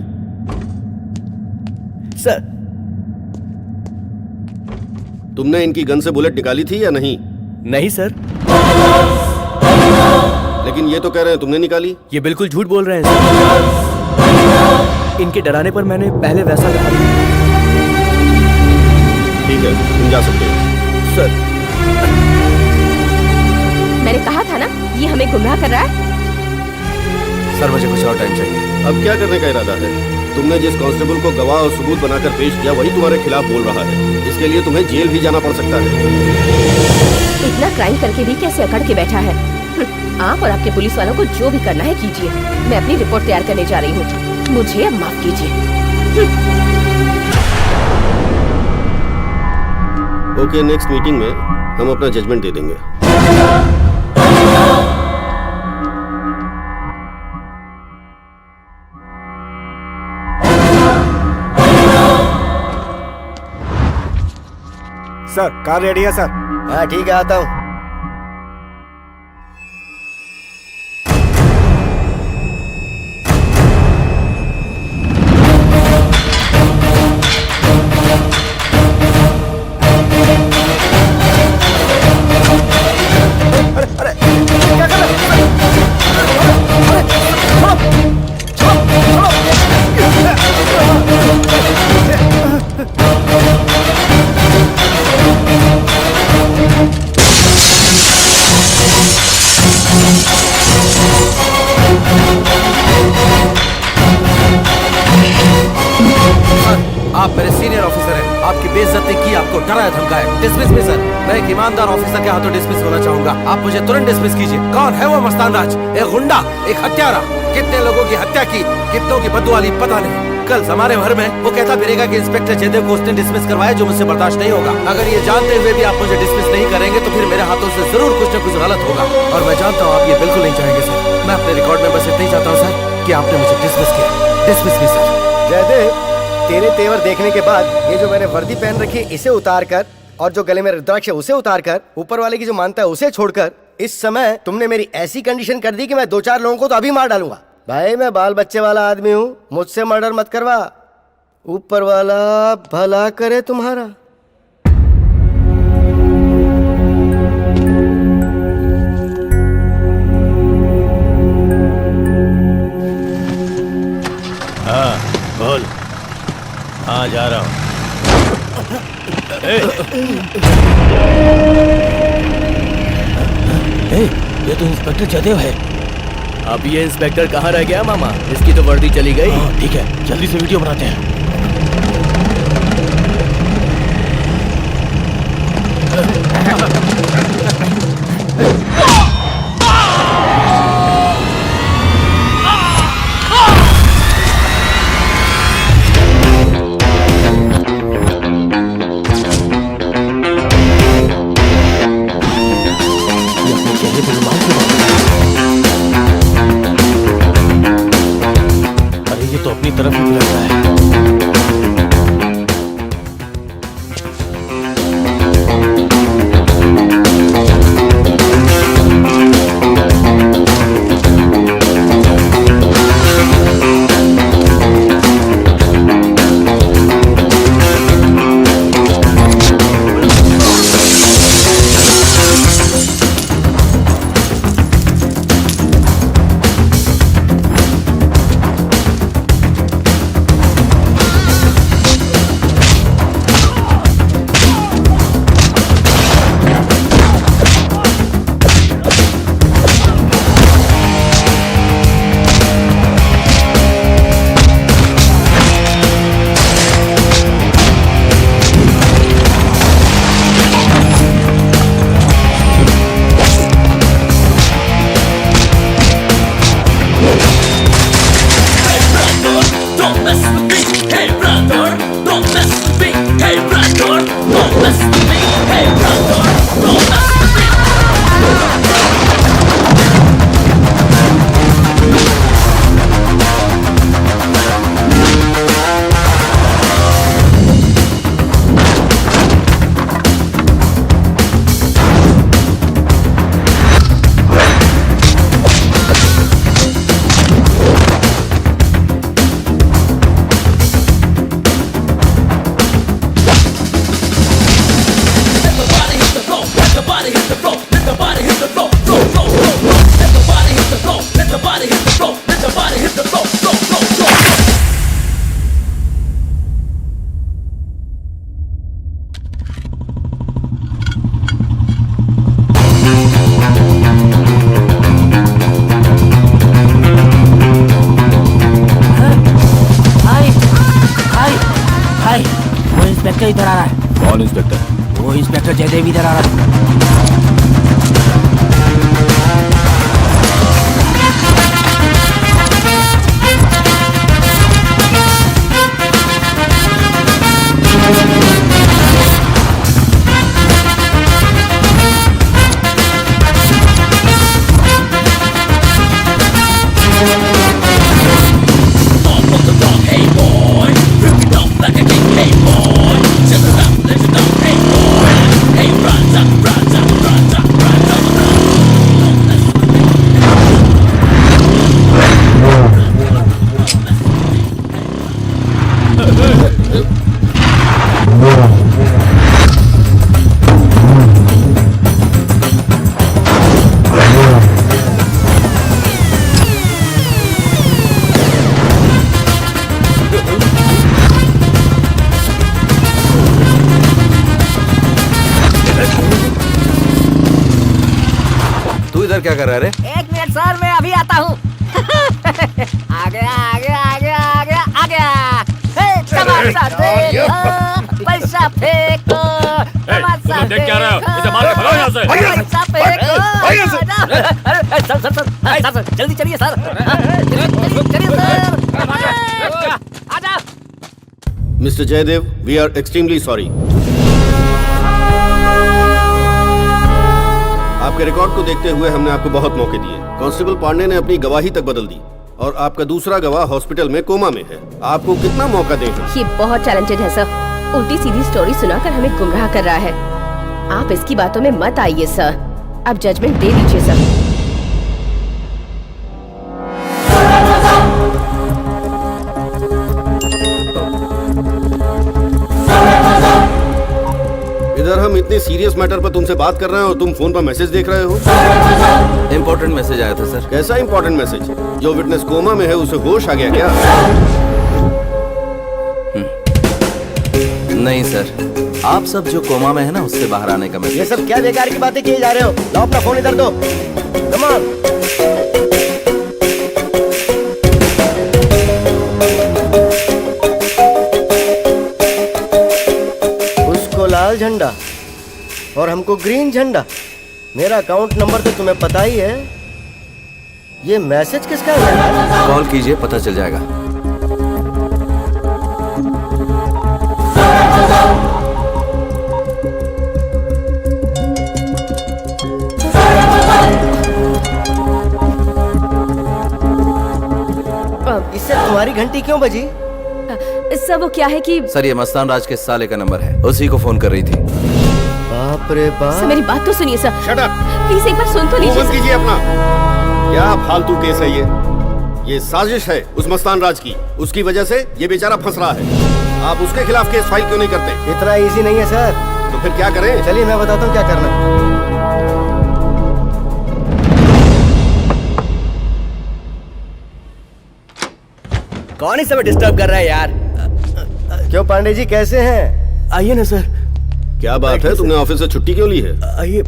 सर, तुमने इनकी गन से बुलेट निकाली थी या नहीं? नहीं सर। लेकिन ये तो कह रहे हैं तुमने निकाली। ये बिल्कुल झूठ बोल रहे हैं सर। इनके डराने पर मैंने पहले वैसा कहा। ठीक है, तुम जा सकते हो। सर, मैंने कहा था ना, ये हमें गुमराह कर रहा है। सर मुझे कुछ और टाइम चाहिए। अब क्या करने का इरादा है? तुमने जिस कांस्टेबल को गवाह और सबूत बनाकर पेश किया वही तुम्हारे खिलाफ बोल रहा है। इसके लिए तुम्हें जेल भी जाना पड़ सकता है। इतना क्राइम करके भी कैसे अकड़ के बैठा है। आप और आपके पुलिस वालों को जो भी करना है कीजिए। मैं अपनी रिपोर्ट तैयार करने जा रही हूँ। मुझे अब माफ कीजिए। ओके, नेक्स्ट मीटिंग में हम अपना जजमेंट दे देंगे। सर कार रेडी है सर। हाँ ठीक है, आता हूँ। आप मेरे सीनियर ऑफिसर हैं। आपकी बेइज्जती की, आपको डराया धमकाया। डिसमिस मी सर। मैं एक ईमानदार ऑफिसर के हाथों डिसमिस होना चाहूंगा। आप मुझे तुरंत डिसमिस कीजिए। कौन है वो मस्तान राज? एक गुंडा, एक हत्यारा। कितने लोगों की हत्या की, कितनों की बददुआ ली पता नहीं। कल हमारे घर में वो कहता फिरेगा कि इंस्पेक्टर जयदेव को उसने डिसमिस करवाया, जो मुझसे बर्दाश्त नहीं होगा। अगर ये जानते हुए भी आप मुझे डिसमिस नहीं करेंगे तो फिर मेरे हाथों से जरूर कुछ न कुछ गलत होगा, और मैं जानता हूँ आप ये बिल्कुल नहीं चाहेंगे सर। मैं अपने रिकॉर्ड में बस इतना ही चाहता हूँ सर कि आपने मुझे डिसमिस किया। डिसमिस भी सर। जयदेव, तेरे तेवर देखने के बाद ये जो मैंने वर्दी पहन रखी है इसे उतार कर, और जो गले में रुद्राक्ष है उसे उतार कर, ऊपर वाले की जो मानता है उसे छोड़कर, इस समय तुमने मेरी ऐसी कंडीशन कर दी कि मैं 2-4 लोगों को तो अभी मार डालूंगा। भाई मैं बाल बच्चे वाला आदमी हूँ, मुझसे मर्डर मत करवा। ऊपर वाला भला करे तुम्हारा। हाँ बोल। हाँ जा रहा हूँ। ये तो इंस्पेक्टर जयदेव है। अब ये इंस्पेक्टर कहाँ रह गया मामा? इसकी तो वर्दी चली गई। ठीक है, जल्दी से वीडियो बनाते हैं। तो अपनी तरफ ही लग रहा है। इंस्पेक्टर इधर आ रहा है। कौन इंस्पेक्टर? वो इंस्पेक्टर जयदेव इधर आ रहा है। क्या कर रहा है रे? 1 मिनट सर, मैं अभी आता हूँ। आ गया आ गया आ गया आ गया आ गया। तमाशा देखो, पैसा फेंको, तमाशा देख क्या रहे हो? इसे मार के भगाओ यहाँ से। पैसा फेंको। सर जल्दी चलिए sir. Mister Jaidev, we are extremely sorry. आपके रिकॉर्ड को देखते हुए हमने आपको बहुत मौके दिए। कांस्टेबल पांडे ने अपनी गवाही तक बदल दी और आपका दूसरा गवाह हॉस्पिटल में कोमा में है। आपको कितना मौका दें? ये बहुत टैलेंटेड है सर। उल्टी सीधी स्टोरी सुनाकर हमें गुमराह कर रहा है। आप इसकी बातों में मत आइए सर। अब जजमेंट दे दीजिए सर। इधर हम इतने सीरियस मैटर पर तुमसे बात कर रहे हैं और तुम फोन पर मैसेज देख रहे हो। इम्पोर्टेंट मैसेज आया था सर। कैसा इम्पोर्टेंट मैसेज? जो विटनेस कोमा में है उसे होश आ गया क्या? नहीं सर, आप सब जो कोमा में है ना उससे बाहर आने का मैसेज। ये सब क्या बेकार की बातें किए जा रहे हो? लो अपना फोन इधर दो। Come on. उसको लाल झंडा और हमको ग्रीन झंडा। मेरा अकाउंट नंबर तो तुम्हें पता ही है। ये मैसेज किसका है? कॉल कीजिए, पता चल जाएगा। इससे तुम्हारी घंटी क्यों बजी? सर वो क्या है कि सर ये मस्तान राज के साले का नंबर है, उसी को फोन कर रही थी। बाप रे बाप। सर मेरी बात तो सुनिए सर। Shut up. प्लीज एक बार सुन तो मुंह लीजिए बंद सर। कीजिए अपना। क्या फालतू केस है ये साजिश है उस मस्तान राज की। उसकी वजह से ये बेचारा फंस रहा है। आप उसके खिलाफ केस फाइल क्यों नहीं करते? इतना इजी नहीं है सर। तो फिर क्या करें? चलिए मैं बताता हूँ क्या करना है। कौन इस समय डिस्टर्ब कर रहा है यार? क्यों पांडे जी, कैसे हैं? आइए ना सर। क्या बात है, तुमने ऑफिस से छुट्टी क्यों ली है? आइए।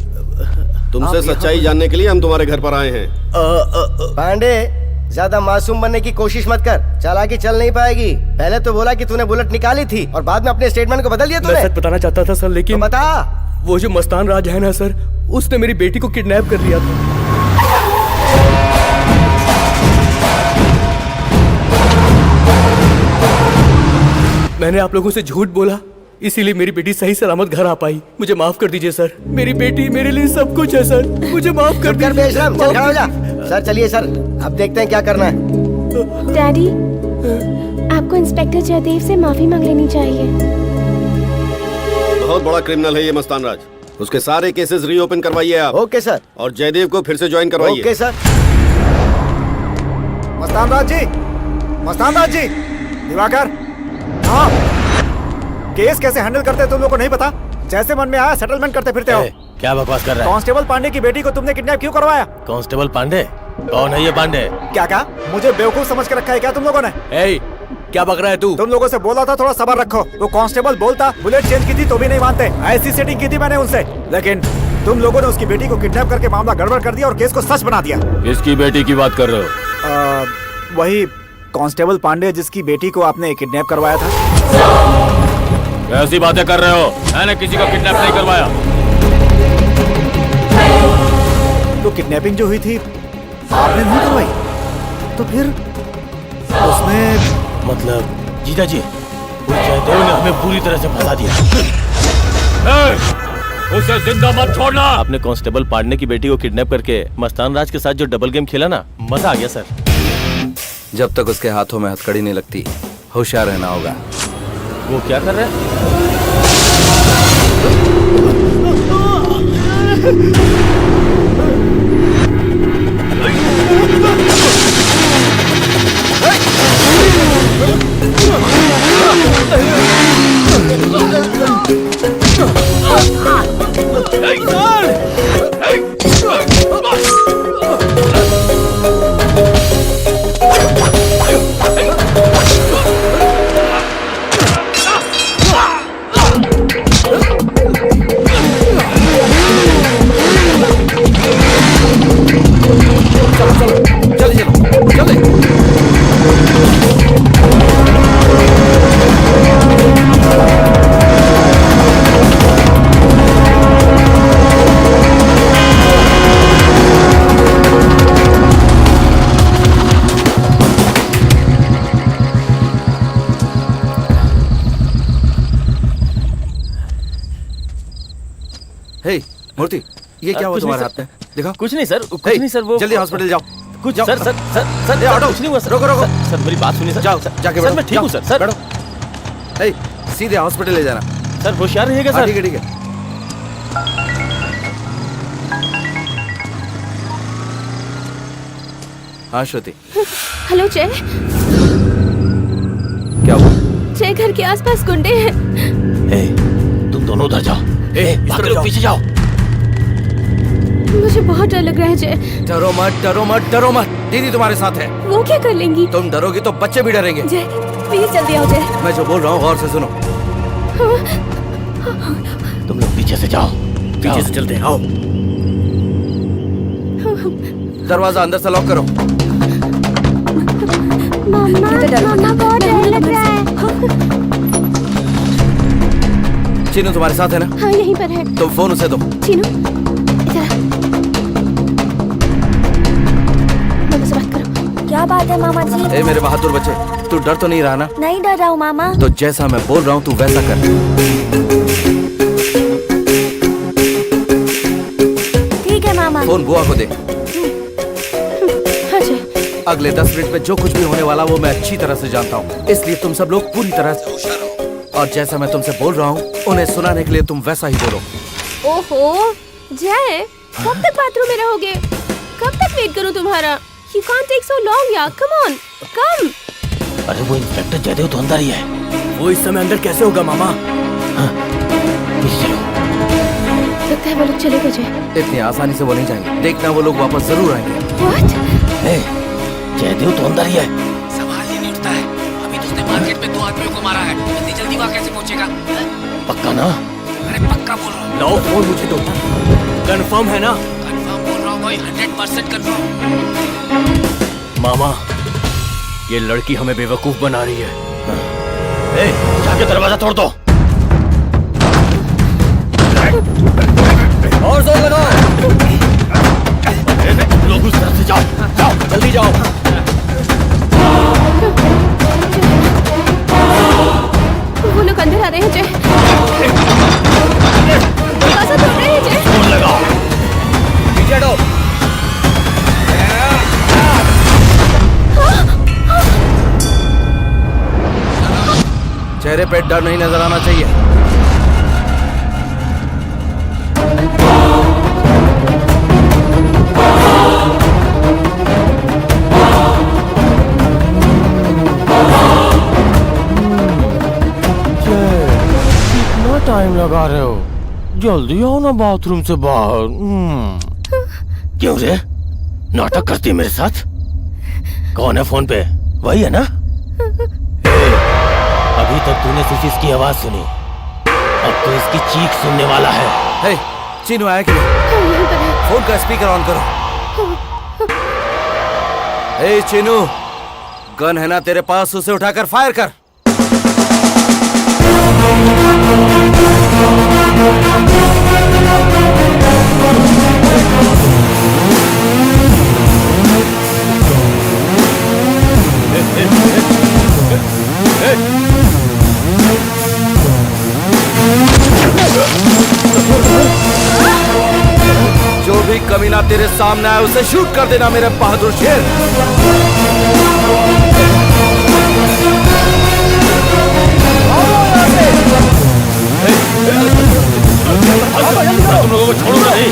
तुमसे सच्चाई जानने के लिए हम तुम्हारे घर पर आए हैं। पांडे, ज्यादा मासूम बनने की कोशिश मत कर। चालाकी चल नहीं पाएगी। पहले तो बोला कि तूने बुलेट निकाली थी और बाद में अपने स्टेटमेंट को बदल दिया तूने। मैं सच बताना चाहता था सर, लेकिन तो बता। वो जो मस्तान राज है ना सर, उसने मेरी बेटी को किडनैप कर लिया था। मैंने आप लोगों से झूठ बोला, इसीलिए मेरी बेटी सही सलामत घर आ पाई। मुझे माफ कर दीजिए सर। मेरी बेटी मेरे लिए सब कुछ है सर। मुझे माफ कर दीजिए। बेशरम, चल खड़ा हो जा। सर चलिए सर, अब देखते हैं क्या करना है। डैडी, आपको इंस्पेक्टर जयदेव से माफी मांग लेनी चाहिए। बहुत बड़ा क्रिमिनल है ये मस्तान राज। उसके सारे केसेस रीओपन करवाइए आप। Okay sir. और जयदेव को फिर से ज्वाइन करवाइए। Okay sir. मस्तान राज जी, मस्तान राज जी, दिवाकर। हाँ, केस कैसे हैंडल करते तुम लोग को नहीं पता? जैसे मन में आया सेटलमेंट करते फिरते हो। क्या बकवास कर रहा है? कांस्टेबल पांडे की बेटी को तुमने किडनैप क्यों करवाया? कांस्टेबल पांडे? कौन है ये पांडे? क्या कहा? मुझे बेवकूफ समझ के रखा है क्या तुम लोगों ने? क्या बक रहा है तू? तुम लोगों से बोला था थोड़ा सब्र रखो। वो कांस्टेबल बोलता, बुलेट चेंज की थी तो भी नहीं मानते। ऐसी सेटिंग की थी मैंने उनसे, लेकिन तुम लोगों ने उसकी बेटी को किडनैप करके मामला गड़बड़ कर दिया और केस को सच बना दिया। किसकी बेटी की बात कर रहे हो? वही कांस्टेबल पांडे जिसकी बेटी को आपने किडनैप करवाया था। ऐसी बातें कर रहे हो? मैंने किसी को किडनैप नहीं करवाया। तो किडनैपिंग जो हुई थी आपने नहीं करवाई, तो फिर उसने मतलब जीजा जी, उस जयदेव ने हमें पूरी तरह से फंसा दिया। उसे जिंदा मत छोड़ना। आपने कांस्टेबल पांडे की बेटी को किडनैप करके मस्तान राज के साथ जो डबल गेम खेला ना, मजा आ गया सर। जब तक उसके हाथों में हथकड़ी नहीं लगती, होशियार रहना होगा। वो क्या कर रहा है? हे मूर्ति, ये क्या हुआ कुछ नहीं तुम्हारे सर। हाथ में? दिखाओ। कुछ नहीं सर, कुछ हे, नहीं सर, वो जल्दी हॉस्पिटल जाओ। कुछ जाओ। सर सर सर सर ए, ऑटो। कुछ नहीं हुआ सर। रोको, रोको। सर मेरी बात सुनिए सर। जाओ, जाके सर बैठो। मैं ठीक हूँ जाओ, सर। सर बैठो। हे, सीधे हॉस्पिटल ले जाना। सर होशियार रहिएगा हाँ, सर। ठीक है, ठीक है। हाँ श्रुति, हेलो जय, क्या हुआ? जय घर के आसपास गुंडे हैं। ए, तुम दोनों उधर जाओ। ए, बाकी लोग पीछे जाओ। मुझे बहुत डर लग रहा है जय। डरो मत, डरो मत, डरो मत। दीदी तुम्हारे साथ है। वो क्या कर लेंगी? तुम डरोगी तो बच्चे भी डरेंगे। जय प्लीज जल्दी आओ जय। मैं जो बोल रहा हूँ गौर से सुनो। तुम लोग पीछे से जाओ, पीछे से चलते हैं, आओ। दरवाजा अंदर से लॉक करो। मम्मा बहुत डर लग रहा है। चीनू तुम्हारे साथ है ना? हाँ यहीं पर है। तुम फोन उसे दो। चीनू इधर मामा से बात करो। क्या बात है मामा जी? ए मेरे बहादुर बच्चे, तू डर तो नहीं रहा ना? नहीं डर रहा हूँ मामा। तो जैसा मैं बोल रहा हूँ तू वैसा कर। ठीक है मामा। फोन बुआ को दे। हाँ जय। अगले 10 मिनट में जो कुछ भी होने वाला वो मैं अच्छी तरह से जानता हूँ, इसलिए तुम सब लोग पूरी तरह से होशियार रहो। और जैसा मैं तुमसे बोल रहा हूँ उन्हें सुनाने के लिए तुम वैसा ही बोलो। ओहो जय, कब तक बाथरूम में रहोगे? कब तक वेट करूं तुम्हारा? You can't take so long यार, come on, come। अरे वो इंस्पेक्टर जयदेव तो अंदर ही है। वो इस समय अंदर कैसे होगा मामा? हाँ, पीछे चलो। लगता है वो लोग चले गए जय। इतनी आसानी से वो नहीं जाएंगे, देखना वो लोग वापस जरूर आएंगे। What? ए, जयदेव तो अंदर ही है। सवाल ही नहीं उठता है। अभी तो उसने मार्केट में 2 आदमियों को मारा है। इतनी जल्दी वहाँ कैसे पहुँचेगा? पक्का ना? अरे पक्का बोल रहा हूँ। लाओ फोन मुझे दो। कंफर्म है ना? कंफर्म बोल रहा हूँ भाई, 100% कंफर्म। मामा, ये लड़की हमें बेवकूफ बना रही है। ए, जाके दरवाजा तोड़ दो। और जोर लगाओ। लोग उस तरफ से जाओ, जाओ, जल्दी जाओ। वो लोग अंदर आ रहे हैं जय। दरवाजा तोड़ रहे हैं जय। फोन लगाओ। पीछे हटो। चेहरे पे डर नहीं नजर आना चाहिए। कितना टाइम लगा रहे हो? जल्दी आओ ना बाथरूम से बाहर। क्यों रे, नाटक करती है मेरे साथ? कौन है फोन पे? वही है ना? अभी तक तूने सिर्फ इसकी आवाज सुनी, अब तो इसकी चीख सुनने वाला है। हे, चीनू आया कि नहीं? फोन का स्पीकर ऑन करो। हे चीनू, गन है ना तेरे पास? उसे उठाकर फायर कर। जो भी कमीना तेरे सामने आए उसे शूट कर देना मेरे बहादुर शेर। तुम लोगों को छोड़ूंगा नहीं।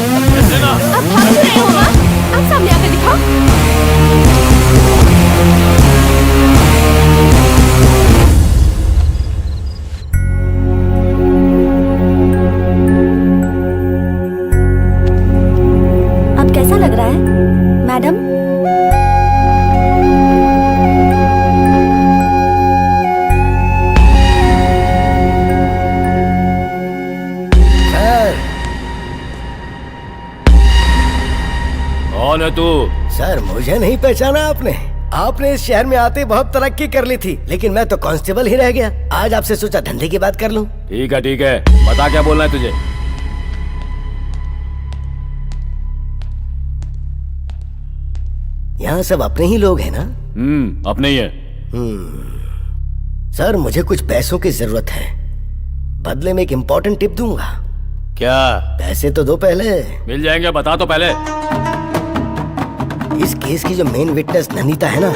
अब भाग क्यों रहे हो? आप सामने आकर दिखाओ। अब कैसा लग रहा है मैडम? कौन है तू? सर मुझे नहीं पहचाना आपने? आपने इस शहर में आते बहुत तरक्की कर ली थी, लेकिन मैं तो कांस्टेबल ही रह गया। आज आपसे सोचा धंधे की बात कर लूं। ठीक है ठीक है, बता क्या बोलना है तुझे? यहाँ सब अपने ही लोग हैं ना? अपने ही है। सर मुझे कुछ पैसों की जरूरत है, बदले में एक इम्पोर्टेंट टिप दूंगा। क्या? पैसे तो दो पहले। मिल जाएंगे, बता तो पहले। इस केस की जो मेन विटनेस नंदिता है ना,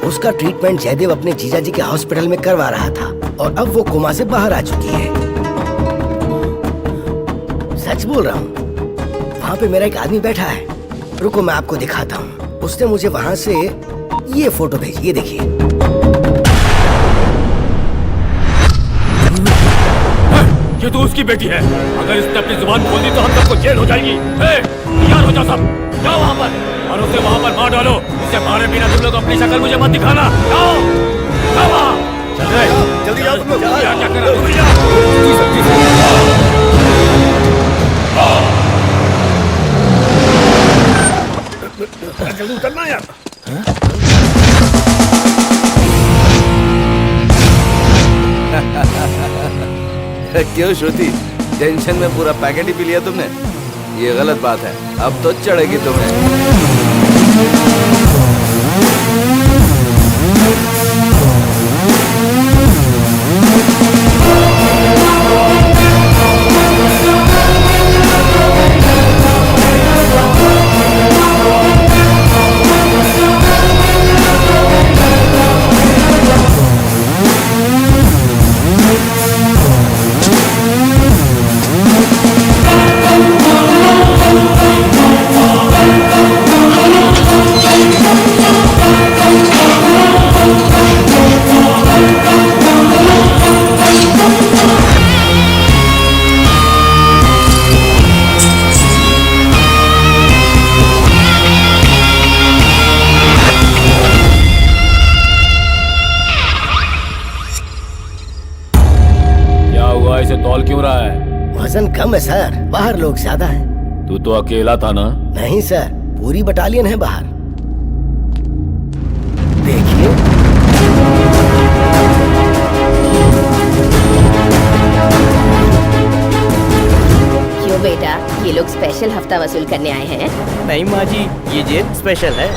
उसका ट्रीटमेंट जयदेव अपने जीजाजी के हॉस्पिटल में करवा रहा था और अब वो कोमा से बाहर आ चुकी है। सच बोल रहा हूँ। वहाँ पे मेरा एक आदमी बैठा है, रुको मैं आपको दिखाता हूँ। उसने मुझे वहाँ से ये फोटो भेजी, ये देखिए। ये तो उसकी बेटी है। अगर इसने अपनी जुबान खोल दी तो हम सबको जेल हो जाएगी। तैयार हो जाओ सब, जाओ वहाँ पर और उसे वहाँ पर मार डालो। इसे मारे बिना तुम लोग अपनी शक्ल मुझे मत दिखाना। जाओ जाओ वहाँ। चल रहे, जल्दी जाओ तुम लोग। क्या कर रहे हो? जल्दी उतरना यार। क्यों श्रुति, टेंशन में पूरा पैकेट ही पी लिया तुमने? ये गलत बात है, अब तो चढ़ेगी तुम्हें। क्यों रहा है? वजन कम है सर, बाहर लोग ज्यादा हैं। तू तो अकेला था ना? नहीं सर, पूरी बटालियन है बाहर। देखिए। क्यों बेटा, ये लोग स्पेशल हफ्ता वसूल करने आए हैं? नहीं माँ जी, ये जेल स्पेशल है।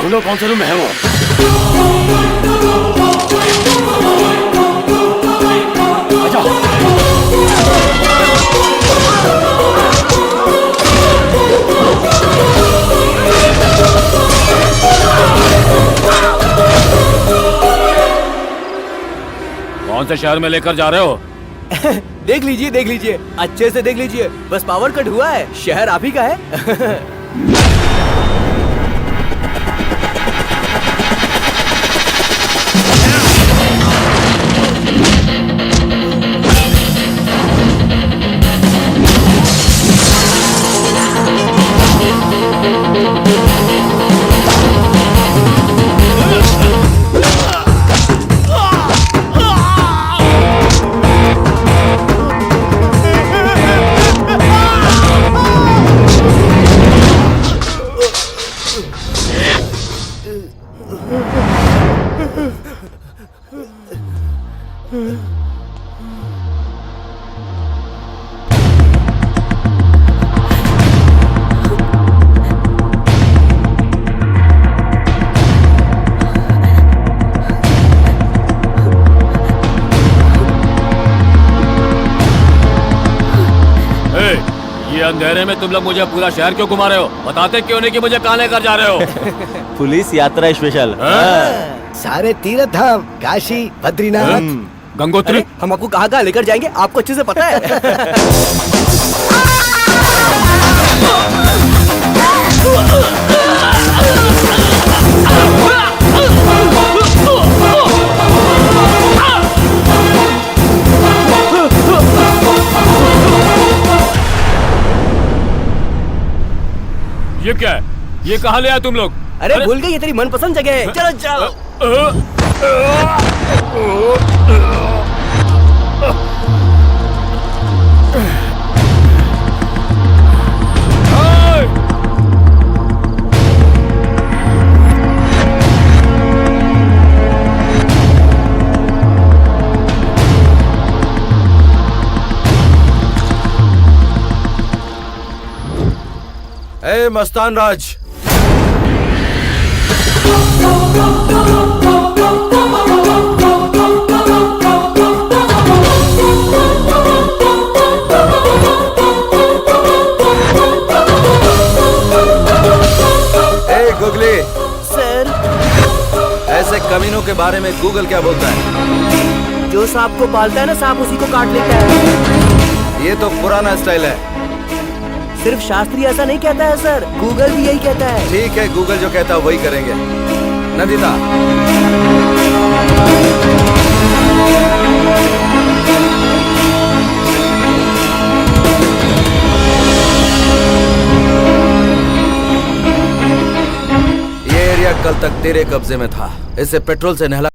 सुनो कौन सा रूम है वो? कौन से शहर में लेकर जा रहे हो? देख लीजिए, अच्छे से देख लीजिए। बस पावर कट हुआ है, शहर आप ही का है। ये अंधेरे में तुम लोग मुझे पूरा शहर क्यों घुमा रहे हो? बताते क्यों नहीं कि मुझे कहाँ लेकर जा रहे हो? पुलिस यात्रा स्पेशल। सारे तीर्थ धाम, काशी, बद्रीनाथ, गंगोत्री। हम आपको कहाँ कहाँ लेकर जाएंगे आपको अच्छे से पता है। ये क्या है? ये कहाँ ले आए तुम लोग? अरे भूल गई ये तेरी मनपसंद जगह है, चलो जाओ। ए मस्तान राज, गुगली सर, ऐसे कमीनों के बारे में गूगल क्या बोलता है? जो सांप को पालता है ना, सांप उसी को काट लेता है। ये तो पुराना स्टाइल है। सिर्फ शास्त्री ऐसा नहीं कहता है सर, गूगल भी यही कहता है। ठीक है, गूगल जो कहता है वही करेंगे। नंदिता, ये एरिया कल तक तेरे कब्जे में था। इसे पेट्रोल से नहला